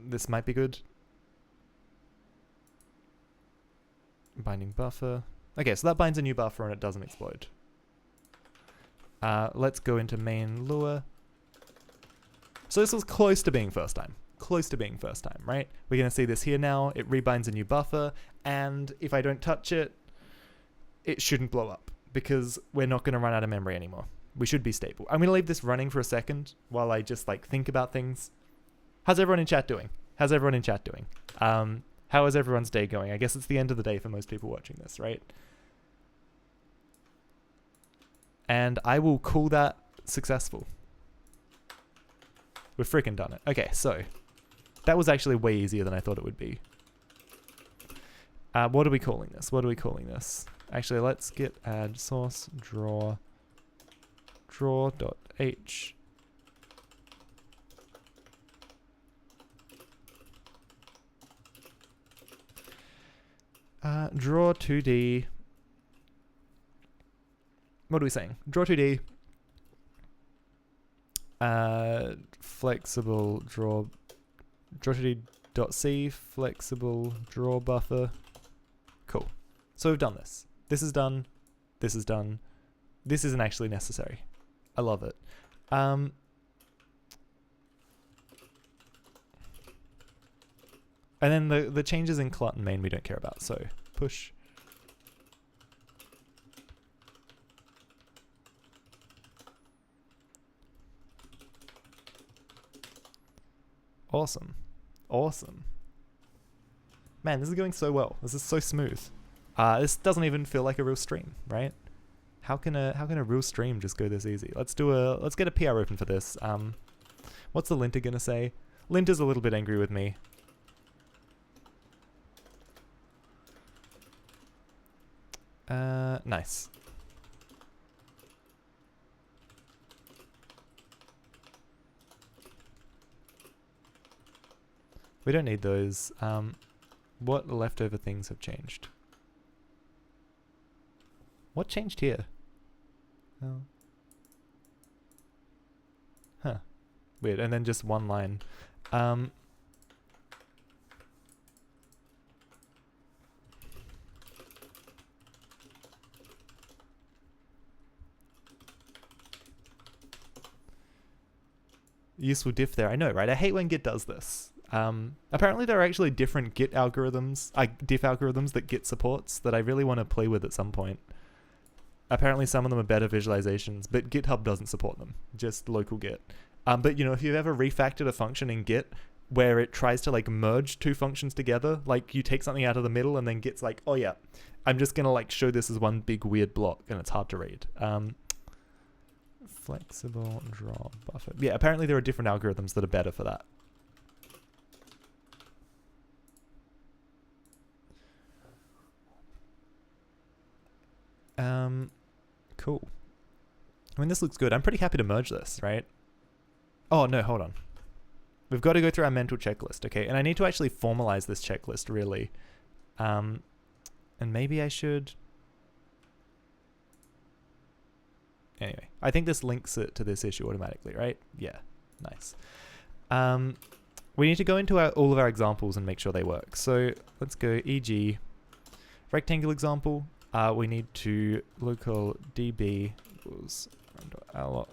this might be good. Binding buffer. Okay, so that binds a new buffer and it doesn't explode. Let's go into main Lua. So this was close to being first time. Close to being first time, right? We're going to see this here now. It rebinds a new buffer, and if I don't touch it, it shouldn't blow up, because we're not going to run out of memory anymore. We should be stable. I'm going to leave this running for a second while I just like think about things. How's everyone in chat doing? How's everyone in chat doing? How is everyone's day going? I guess it's the end of the day for most people watching this, right? And I will call that successful. We've freaking done it. Okay, so that was actually way easier than I thought it would be. What are we calling this? What are we calling this? Actually, let's get add source draw.h. Draw2d. What are we saying? Draw2d. Flexible draw2d.c flexible draw buffer. Cool. So we've done this. This is done. This is done. This isn't actually necessary. I love it. And then the changes in clut and main we don't care about. So push. Awesome. Awesome. Man, this is going so well. This is so smooth. This doesn't even feel like a real stream, right? How can a real stream just go this easy? Let's get a PR open for this. What's the linter gonna say? Linter's a little bit angry with me. Nice. We don't need those. What leftover things have changed? What changed here? Oh. Huh. Weird. And then just one line. Useful diff there. I know, right? I hate when Git does this. Apparently there are actually different Git algorithms, diff algorithms that Git supports that I really want to play with at some point. Apparently some of them are better visualizations, but GitHub doesn't support them, just local Git. But you know, if you've ever refactored a function in Git where it tries to like merge two functions together, like you take something out of the middle and then Git's like, oh yeah, I'm just gonna like show this as one big weird block and it's hard to read. Flexible draw buffer. Yeah, apparently there are different algorithms that are better for that. Cool. I mean, this looks good. I'm pretty happy to merge this, right? Oh, no, hold on. We've got to go through our mental checklist, okay? And I need to actually formalize this checklist, really. And maybe I should... Anyway, I think this links it to this issue automatically, right? Yeah, nice. We need to go into all of our examples and make sure they work. So let's go e.g. rectangle example. We need to local db equals alloc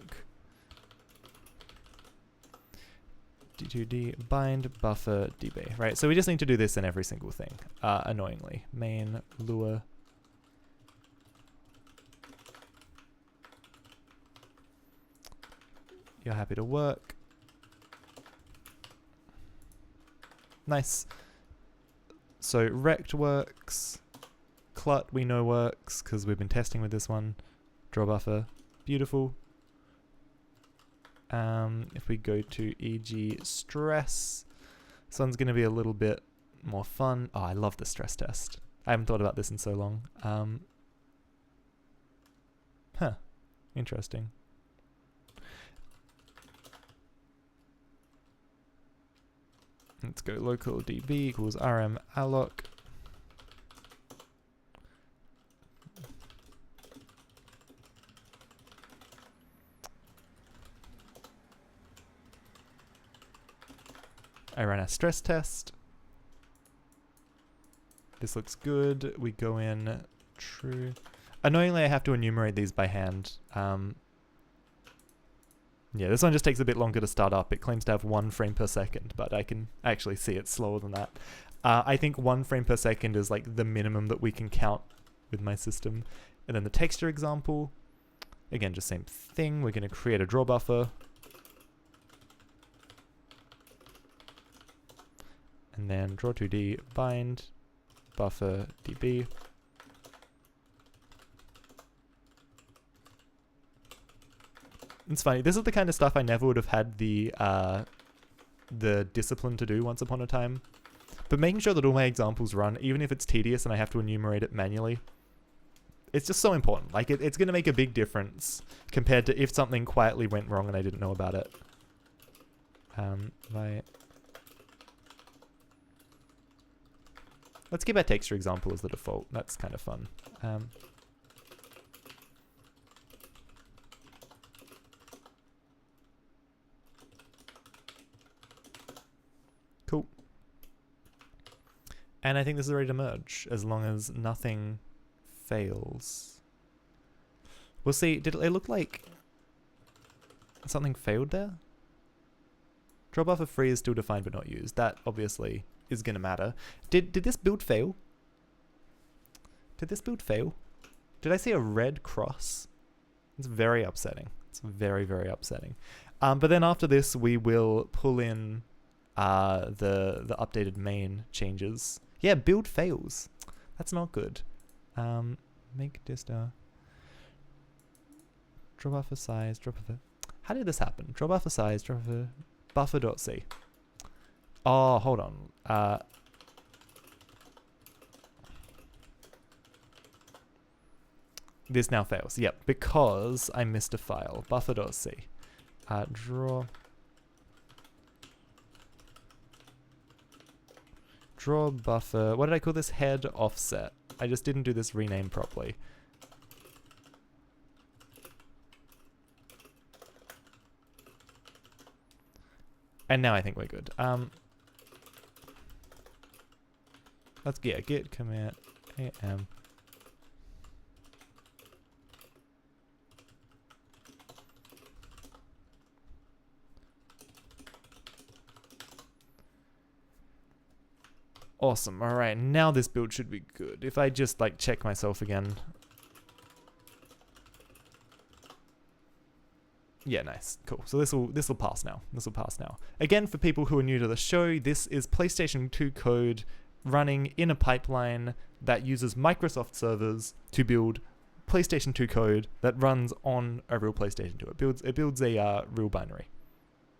d2d bind buffer db, right? So we just need to do this in every single thing, annoyingly. Main lua you're happy to work. Nice. So rect works. Clut we know works because we've been testing with this one. Drawbuffer, beautiful. If we go to e.g. stress, this one's going to be a little bit more fun. Oh, I love the stress test. I haven't thought about this in so long. Huh, interesting. Let's go local db equals rm alloc. I ran a stress test. This looks good. We go in true. Annoyingly, I have to enumerate these by hand. Yeah, this one just takes a bit longer to start up. It claims to have 1 frame per second, but I can actually see it's slower than that. I think 1 frame per second is like the minimum that we can count with my system. And then the texture example, again, just same thing. We're going to create a draw buffer. And then draw2d bind buffer db. It's funny. This is the kind of stuff I never would have had the discipline to do once upon a time. But making sure that all my examples run, even if it's tedious and I have to enumerate it manually, it's just so important. Like it's going to make a big difference compared to if something quietly went wrong and I didn't know about it. Let's keep our texture example as the default. That's kind of fun. Cool. And I think this is ready to merge, as long as nothing fails. We'll see. Did it look like something failed there? Drawbuffer free is still defined but not used. That obviously is going to matter. Did this build fail? Did this build fail? Did I see a red cross? It's very upsetting. It's very, very upsetting. But then after this, we will pull in the updated main changes. Yeah, build fails. That's not good. Make dista. Drawbuffer size. Drawbuffer. How did this happen? Drawbuffer size. Drawbuffer. Buffer.c. Oh, hold on. This now fails. Yep, because I missed a file. Buffer.c. Draw. Drawbuffer. What did I call this? Head offset. I just didn't do this rename properly. And now I think we're good. Let's git commit am. Awesome. All right, now this build should be good. If I just like check myself again. Yeah, nice. Cool. So this will pass now. This will pass now. Again, for people who are new to the show, this is PlayStation 2 code running in a pipeline that uses Microsoft servers to build PlayStation 2 code that runs on a real PlayStation 2. It builds a real binary.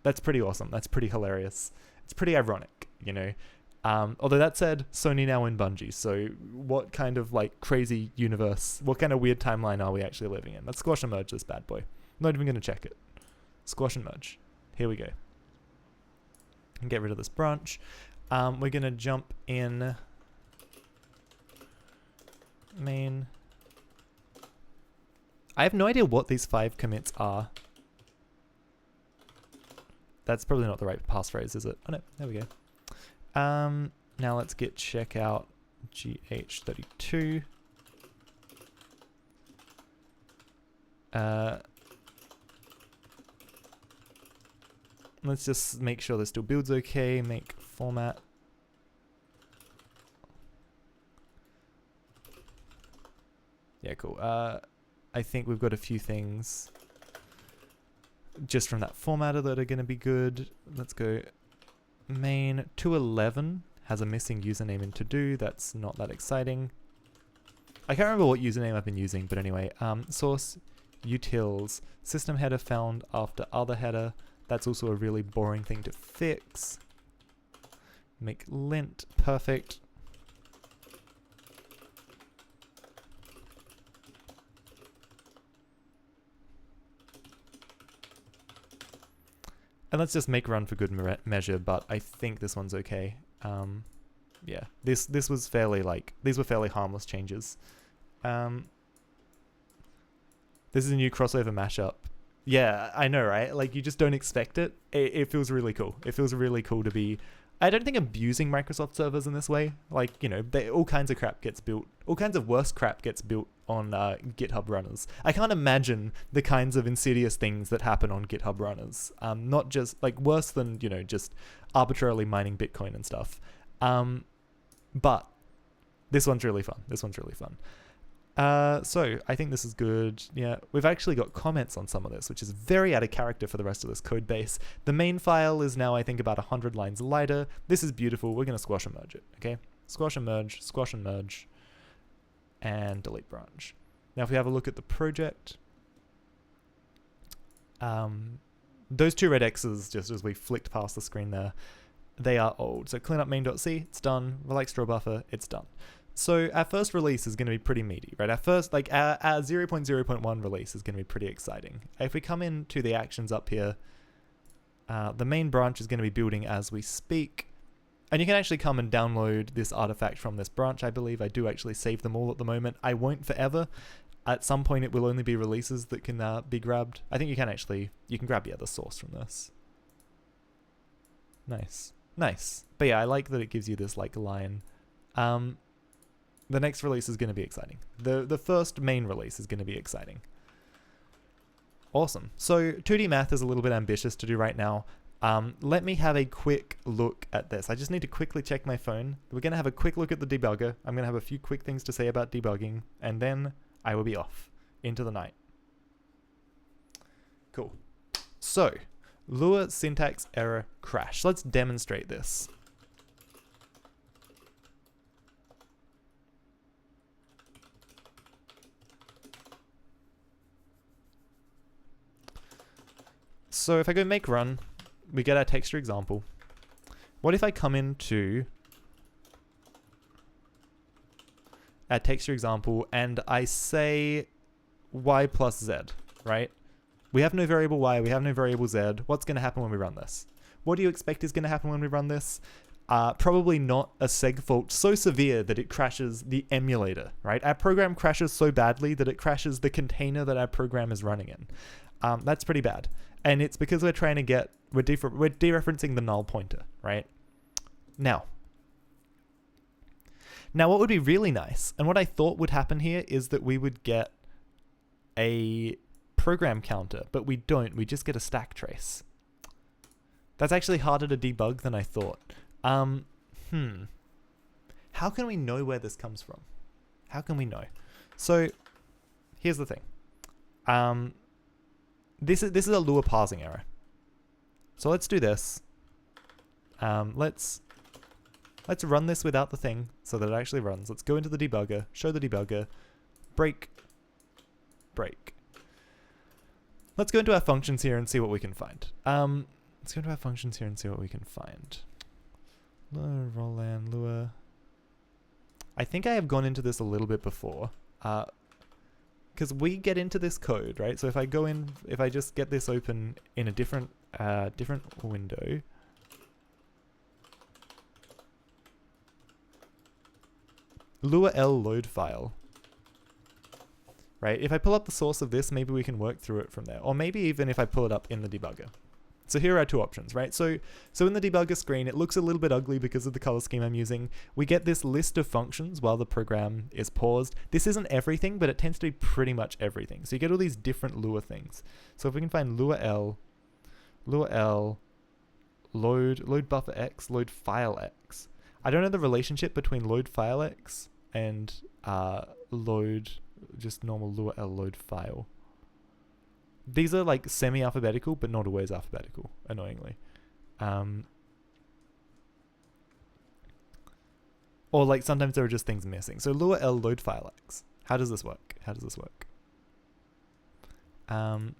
That's pretty awesome. That's pretty hilarious. It's pretty ironic, you know. Although that said, Sony now in Bungie, so what kind of like crazy universe, what kind of weird timeline are we actually living in? Let's squash and merge this bad boy. I'm not even going to check it. Squash and merge. Here we go. And get rid of this branch. We're going to jump in main. I have no idea what these 5 commits are. That's probably not the right passphrase, is it? Oh no, there we go. Now let's git checkout gh32. Let's just make sure this still builds okay. Make format. Yeah, cool. I think we've got a few things just from that formatter that are going to be good. Let's go main 211 has a missing username in to do. That's not that exciting. I can't remember what username I've been using, but anyway, source utils system header found after other header. That's also a really boring thing to fix. Make lint perfect. And let's just make run for good measure, but I think this one's okay. Yeah, this was fairly like, these were fairly harmless changes. This is a new crossover mashup. Yeah, I know, right? Like, you just don't expect it. It feels really cool. It feels really cool to be, I don't think abusing Microsoft servers in this way. Like, you know, all kinds of crap gets built. All kinds of worse crap gets built on GitHub runners. I can't imagine the kinds of insidious things that happen on GitHub runners. Not just, like, worse than, you know, just arbitrarily mining Bitcoin and stuff. But this one's really fun. This one's really fun. So I think this is good. Yeah, we've actually got comments on some of this, which is very out of character for the rest of this code base. The main file is now, I think, about 100 lines lighter. This is beautiful. We're going to squash and merge it, okay? Squash and merge, and delete branch. Now, if we have a look at the project, those 2 red X's, just as we flicked past the screen there, they are old. So clean up main.c, it's done. Relax Drawbuffer, it's done. So our first release is going to be pretty meaty, right? Our first, like, our 0.0.1 release is going to be pretty exciting. If we come into the actions up here, the main branch is going to be building as we speak. And you can actually come and download this artifact from this branch, I believe. I do actually save them all at the moment. I won't forever. At some point, it will only be releases that can be grabbed. I think you can grab, yeah, the source from this. Nice. Nice. But yeah, I like that it gives you this, like, line. The next release is going to be exciting. The first main release is going to be exciting. Awesome. So 2D math is a little bit ambitious to do right now. Let me have a quick look at this. I just need to quickly check my phone. We're going to have a quick look at the debugger. I'm going to have a few quick things to say about debugging, and then I will be off into the night. Cool. So, Lua syntax error crash. Let's demonstrate this. So if I go make run, we get our texture example. What if I come into our texture example and I say y plus z, right? We have no variable y, we have no variable z. What's going to happen when we run this? What do you expect is going to happen when we run this? probably not a seg fault so severe that it crashes the emulator, right? Our program crashes so badly that it crashes the container that our program is running in. That's pretty bad. And it's because we're trying to get, we're dereferencing the null pointer, right? Now what would be really nice, and what I thought would happen here is that we would get a program counter, but we don't, we just get a stack trace. That's actually harder to debug than I thought. How can we know where this comes from? How can we know? So here's the thing. This is a Lua parsing error. So let's do this. Let's run this without the thing so that it actually runs. Let's go into the debugger, show the debugger, break. Let's go into our functions here and see what we can find. Lua, Roland, Lua. I think I have gone into this a little bit before. Because we get into this code, right? So if I go in, if I just get this open in a different window. Lua L load file. Right? If I pull up the source of this, maybe we can work through it from there. Or maybe even if I pull it up in the debugger. So here are our two options, right? So in the debugger screen, it looks a little bit ugly because of the color scheme I'm using. We get this list of functions while the program is paused. This isn't everything, but it tends to be pretty much everything. So you get all these different Lua things. So if we can find Lua L, load buffer X, load file X. I don't know the relationship between load file X and load just normal Lua L load file. These are like semi-alphabetical, but not always alphabetical, annoyingly. Or like sometimes there are just things missing. So Lua L load file X. How does this work? It'd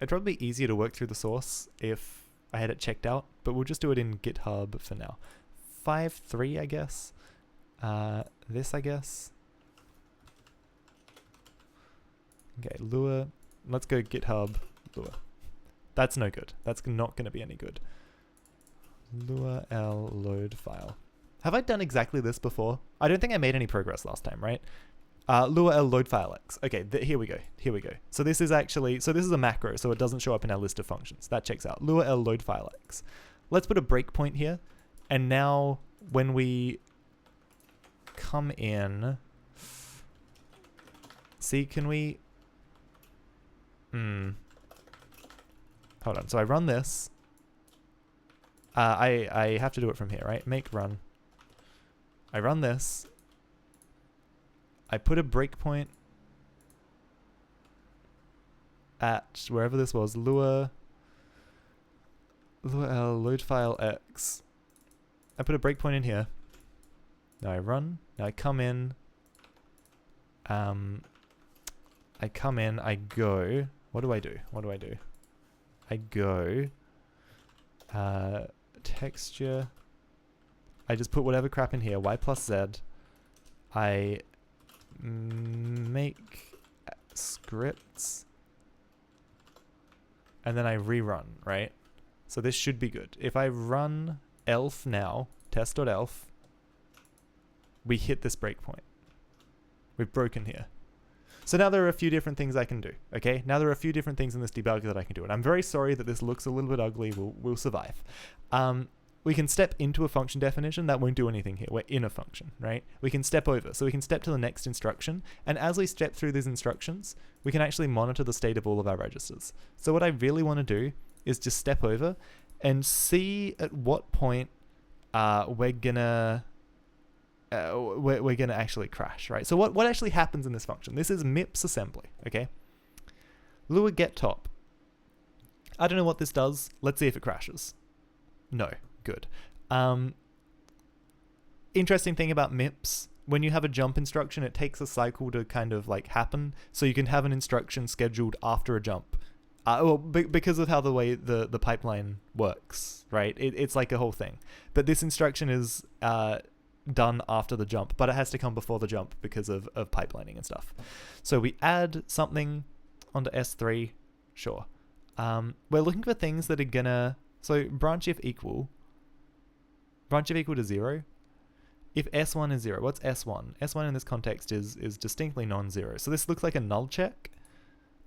probably be easier to work through the source if I had it checked out, but we'll just do it in GitHub for now. 5.3, I guess. This, I guess. Okay, Lua. Let's go GitHub Lua. That's no good. That's not going to be any good. Lua L load file. Have I done exactly this before? I don't think I made any progress last time, right? Lua L load file X. Okay, here we go. So this is actually, this is a macro, so it doesn't show up in our list of functions. That checks out. Lua L load file X. Let's put a breakpoint here. And now when we come in, see, can we, hold on. So I run this. I have to do it from here, right? Make run. I run this. I put a breakpoint at wherever this was. Lua L load file X. I put a breakpoint in here. Now I run. Now I come in. I go. What do I do? I go. Texture. I just put whatever crap in here. Y plus Z. I make scripts. And then I rerun, right? So this should be good. If I run elf now, test.elf, we hit this breakpoint. We've broken here. So now there are a few different things I can do, okay? Now there are a few different things in this debugger that I can do. And I'm very sorry that this looks a little bit ugly. We'll survive. We can step into a function definition. That won't do anything here. We're in a function, right? We can step over. So we can step to the next instruction. And as we step through these instructions, we can actually monitor the state of all of our registers. So what I really want to do is just step over and see at what point we're gonna actually crash, right? So what actually happens in this function? This is MIPS assembly, okay? Lua get top. I don't know what this does. Let's see if it crashes. No, good. Interesting thing about MIPS, when you have a jump instruction, it takes a cycle to kind of like happen. So you can have an instruction scheduled after a jump. Because of how the way the pipeline works, right? It's like a whole thing. But this instruction is done after the jump, but it has to come before the jump because of pipelining and stuff. So we add something onto S3, sure. We're looking for things that are gonna So branch if equal to 0. If S1 is 0, what's S1? S1 in this context is distinctly non-zero. So this looks like a null check.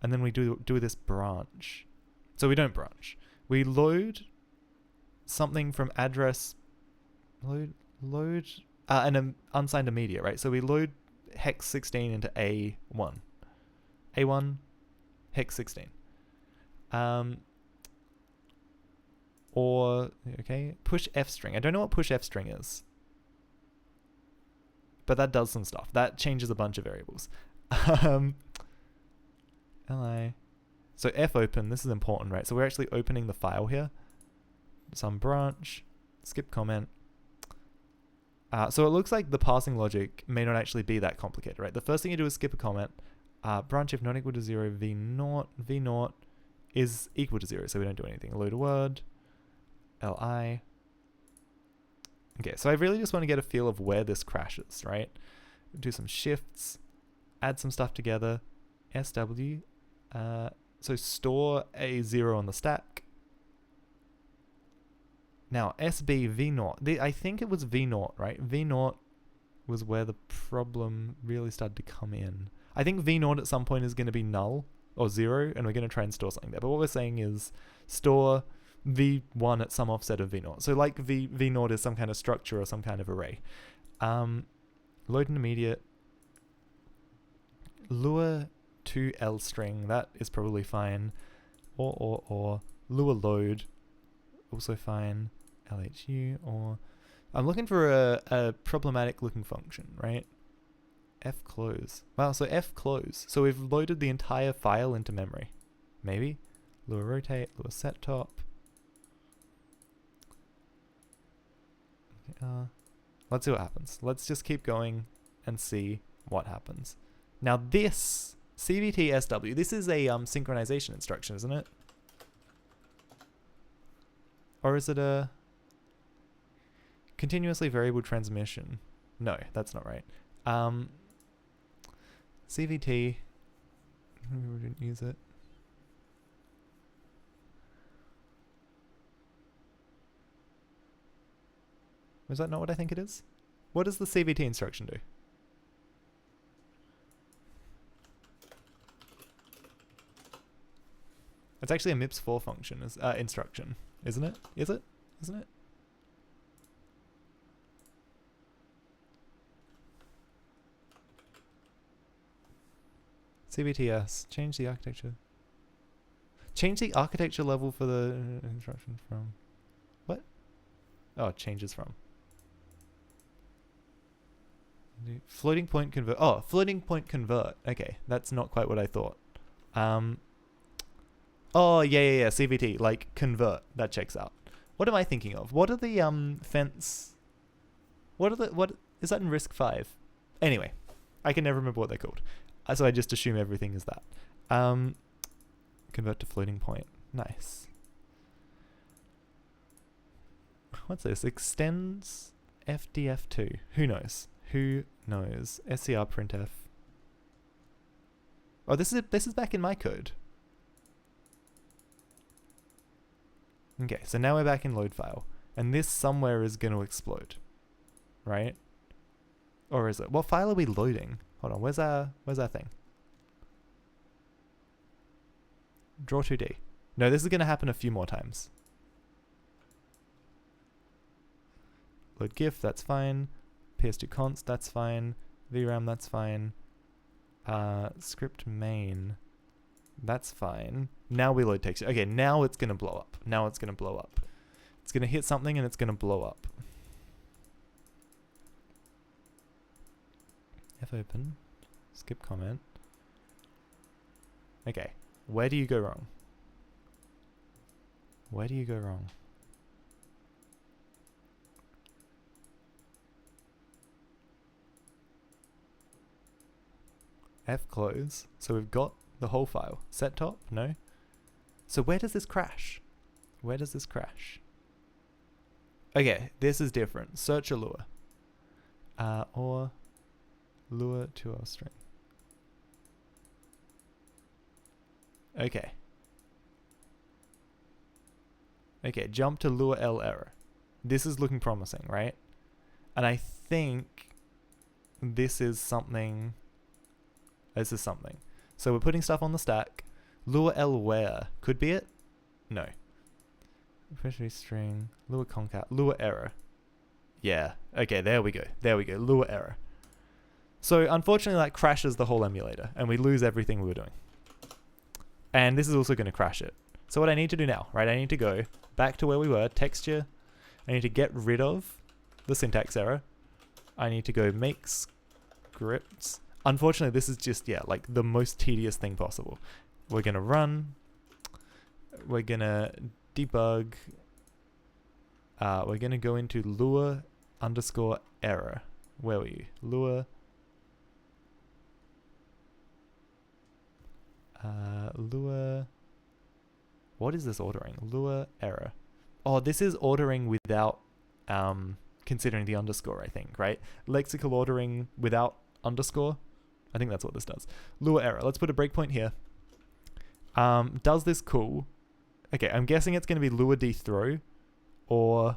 And then we do this branch. So we don't branch. We load something from address, load an unsigned immediate, right? So we load hex 16 into A1. A1, hex 16. Or, okay, push F string. I don't know what push F string is, but that does some stuff. That changes a bunch of variables. Li. So F open, this is important, right? So we're actually opening the file here. Some branch, skip comment. So it looks like the parsing logic may not actually be that complicated, right? The first thing you do is skip a comment. Branch if not equal to 0, v0 is equal to 0, so we don't do anything. Load a word, li. Okay, so I really just want to get a feel of where this crashes, right? Do some shifts, add some stuff together, sw. So store a 0 on the stack. Now SB v0. I think it was v0, right? v0 was where the problem really started to come in. I think v0 at some point is going to be null or 0, and we're going to try and store something there. But what we're saying is store v1 at some offset of v0. So like v0 is some kind of structure or some kind of array. Load an immediate. Lure to L string, that is probably fine. Or lure load, also fine. LHU, or I'm looking for a problematic looking function, right? F close. Wow, so F close. So we've loaded the entire file into memory. Maybe. Lure rotate, lure set top. Let's see what happens. Let's just keep going and see what happens. Now this CVT SW, this is a synchronization instruction, isn't it? Or is it a continuously variable transmission? No, that's not right. CVT, we didn't use it. Was that not what I think it is? What does the CVT instruction do? It's actually a MIPS4 function, instruction, isn't it? Is it? Isn't it? CVTS, change the architecture. Change the architecture level for the instruction from. What? Oh, changes from. Floating point convert. Oh, floating point convert. Okay, that's not quite what I thought. Oh, yeah, CVT, like convert. That checks out. What am I thinking of? What are the fence? What is that in RISC 5? Anyway, I can never remember what they're called. So I just assume everything is that. Convert to floating point. Nice. What's this? Extends FDF2. Who knows? Who knows? SCR printf. Oh, this is back in my code. Okay, so now we're back in load file, and this somewhere is going to explode, right? Or is it? What file are we loading? Hold on, where's our thing? Draw 2D. No, this is going to happen a few more times. Load GIF, that's fine. PS2 const, that's fine. VRAM, that's fine. Script main, that's fine. Now we load texture. Okay, now it's going to blow up. Now it's going to blow up. It's going to hit something and it's going to blow up. Fopen, skip comment. Okay, where do you go wrong? Where do you go wrong? F close. So we've got the whole file. Set top? No. So where does this crash? Where does this crash? Okay, this is different. Search a lure. Or lure to our string. Okay. Okay, jump to lua L error. This is looking promising, right? And I think this is something. This is something. So we're putting stuff on the stack. Lua L where could be it? No. Refactoring string. Lua concat. Lua error. Yeah. Okay, there we go. There we go. Lua error. So unfortunately that crashes the whole emulator and we lose everything we were doing. And this is also going to crash it. So what I need to do now, right? I need to go back to where we were, texture. I need to get rid of the syntax error. I need to go make scripts. Unfortunately, this is just, yeah, like the most tedious thing possible. We're going to run. We're going to debug. We're going to go into lua underscore error. Where were you? Lua. Lua. What is this ordering? Lua error. Oh, this is ordering without considering the underscore, I think, right? Lexical ordering without underscore. I think that's what this does. Lua error. Let's put a breakpoint here. Does this cool? Okay, I'm guessing it's going to be lua dethrow or...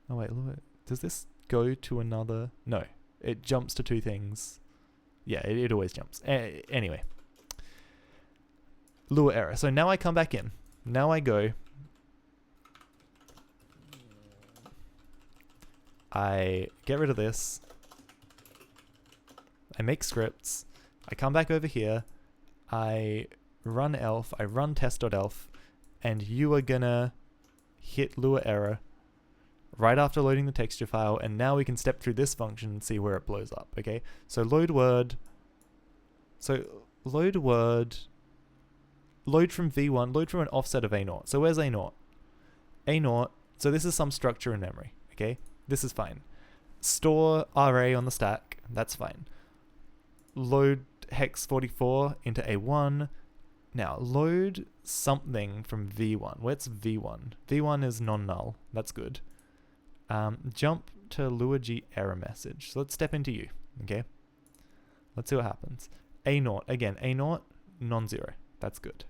Oh wait, lua... Does this go to another... No, it jumps to two things. Yeah, it always jumps. Anyway. Lua error. So now I come back in. Now I go... I get rid of this. I make scripts. I come back over here. I run elf. I run test.elf. And you are gonna hit lua error right after loading the texture file. And now we can step through this function and see where it blows up. Okay. So load word. So load word. Load from v1. Load from an offset of a0. So where's a0? a0. So this is some structure in memory. Okay. This is fine. Store array on the stack. That's fine. Load hex 44 into A1. Now, load something from V1. Where's V1? V1 is non-null. That's good. Jump to luag error message. So let's step into you. Okay? Let's see what happens. A0. Again, A0, non-zero. That's good.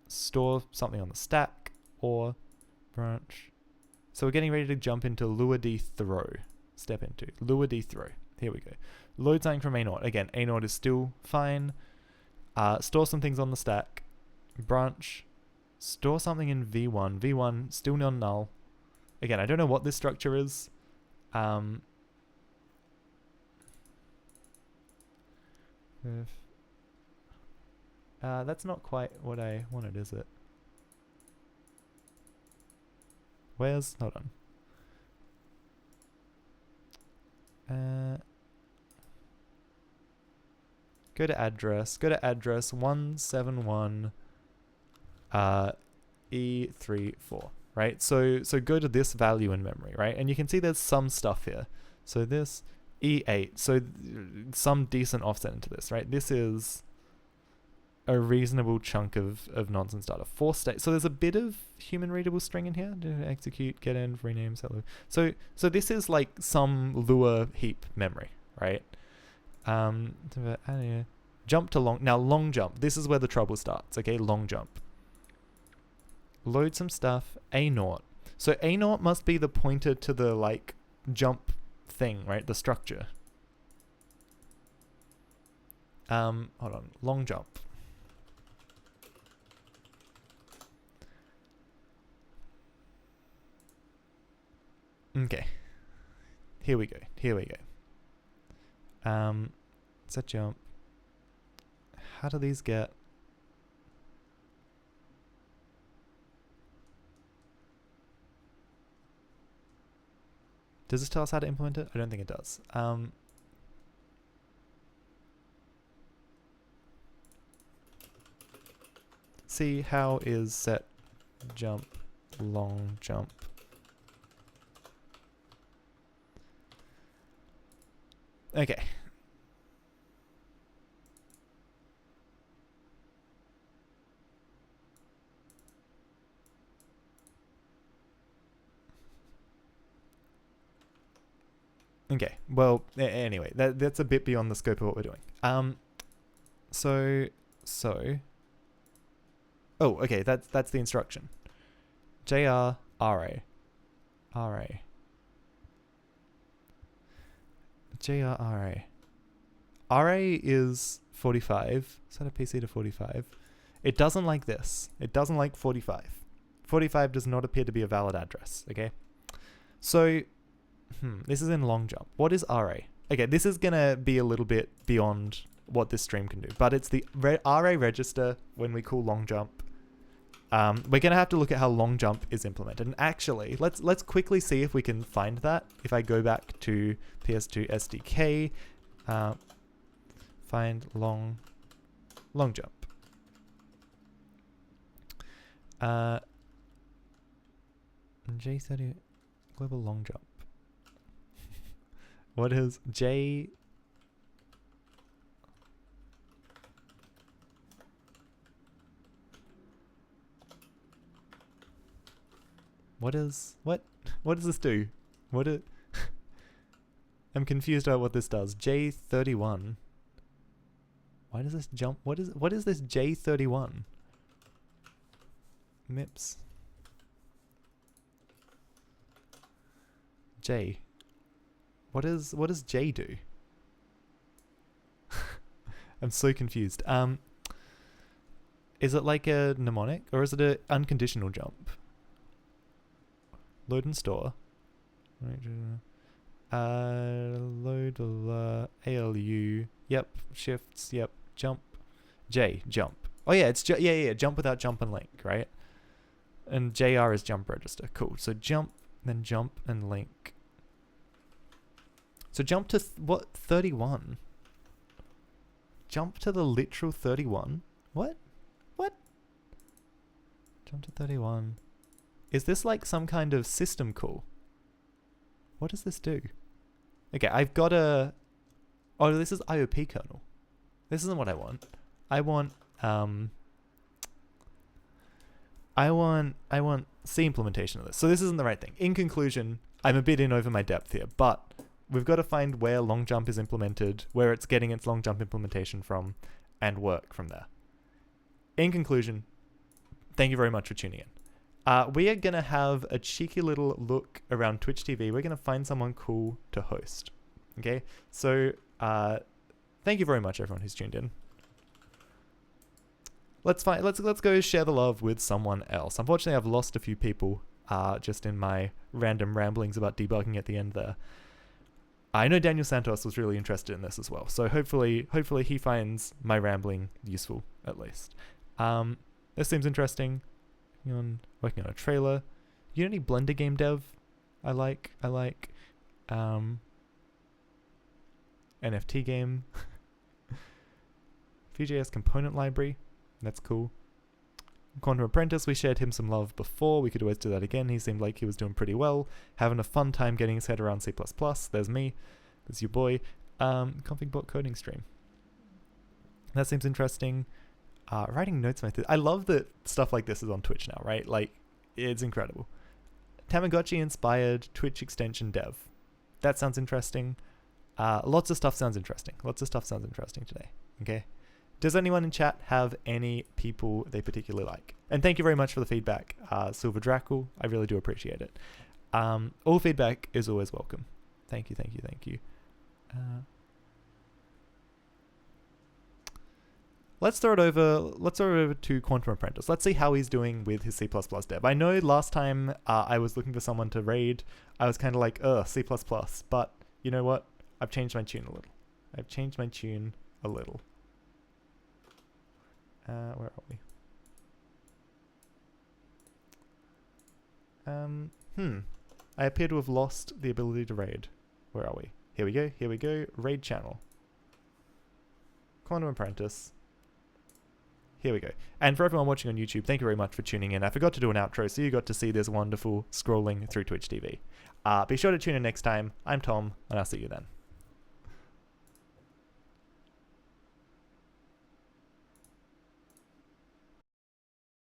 Store something on the stack or branch. So we're getting ready to jump into lua dethrow. Step into lua dethrow. Here we go. Load something from A0. Again, A0 is still fine. Store some things on the stack. Branch. Store something in V1. V1, still non-null. Again, I don't know what this structure is. That's not quite what I wanted, is it? Where's... Hold on. Go to address. Go to address 171 E34. Right? So go to this value in memory, right? And you can see there's some stuff here. So this E8. So some decent offset into this, right? This is a reasonable chunk of nonsense data. 4 state. So there's a bit of human readable string in here. Execute, get in, rename, set loop. So this is like some Lua heap memory, right? Jump to long. Now long jump. This is where the trouble starts. Okay, long jump. Load some stuff. A0. So A0 must be the pointer to the like jump thing, right? The structure. Hold on. Long jump. Okay. Here we go. Here we go. Set jump. How do these get? Does this tell us how to implement it? I don't think it does. See how is set jump long jump. Okay. Okay, well, anyway, that's a bit beyond the scope of what we're doing. So Oh, okay, that's the instruction. JR RA. RA. JR RA. RA is 45. Set a PC to 45. It doesn't like this. It doesn't like 45. 45 does not appear to be a valid address, okay? So, this is in long jump. What is RA? Okay, this is gonna be a little bit beyond what this stream can do, but it's the RA register when we call long jump. We're gonna have to look at how long jump is implemented. And actually, let's quickly see if we can find that. If I go back to PS2 SDK, find long jump. J30 global long jump. What is J? What does this do? I'm confused about what this does. J31. Why does this jump? What is this J31? MIPS. J. What does J do? I'm so confused. Is it like a mnemonic or is it an unconditional jump? Load and store. Load ALU. Yep. Shifts. Yep. Jump. J. Jump. Oh yeah, it's yeah. Jump without jump and link, right? And JR is jump register. Cool. So jump, then jump and link. So jump to what? 31. Jump to the literal 31. What? Jump to 31. Is this like some kind of system call? What does this do? Okay, I've got a... Oh, this is IOP kernel. This isn't what I want. I want C implementation of this. So this isn't the right thing. In conclusion, I'm a bit in over my depth here, but we've got to find where long jump is implemented, where it's getting its long jump implementation from, and work from there. In conclusion, thank you very much for tuning in. We are going to have a cheeky little look around Twitch TV. We're going to find someone cool to host. Okay? So, thank you very much, everyone who's tuned in. Let's go share the love with someone else. Unfortunately, I've lost a few people just in my random ramblings about debugging at the end there. I know Daniel Santos was really interested in this as well. So hopefully he finds my rambling useful, at least. This seems interesting. Working on a trailer. You know any Blender game dev? I like NFT game. Vue.js component library. That's cool. Quantum Apprentice, we shared him some love before. We could always do that again. He seemed like he was doing pretty well. Having a fun time getting his head around C++. There's me. There's your boy. Config bot coding stream. That seems interesting. Writing notes method. I love that stuff like this is on Twitch now, right? Like, it's incredible. Tamagotchi inspired Twitch extension dev. That sounds interesting. Lots of stuff sounds interesting. Today. Okay. Does anyone in chat have any people they particularly like? And thank you very much for the feedback, Silver Drackle. I really do appreciate it. All feedback is always welcome. Thank you. Let's throw it over to Quantum Apprentice. Let's see how he's doing with his C++ dev. I know last time I was looking for someone to raid, I was kind of like, C++. But you know what? I've changed my tune a little. Where are we? I appear to have lost the ability to raid. Where are we? Here we go. Raid channel. Quantum Apprentice. Here we go. And for everyone watching on YouTube, thank you very much for tuning in. I forgot to do an outro, so you got to see this wonderful scrolling through Twitch TV. Be sure to tune in next time. I'm Tom, and I'll see you then.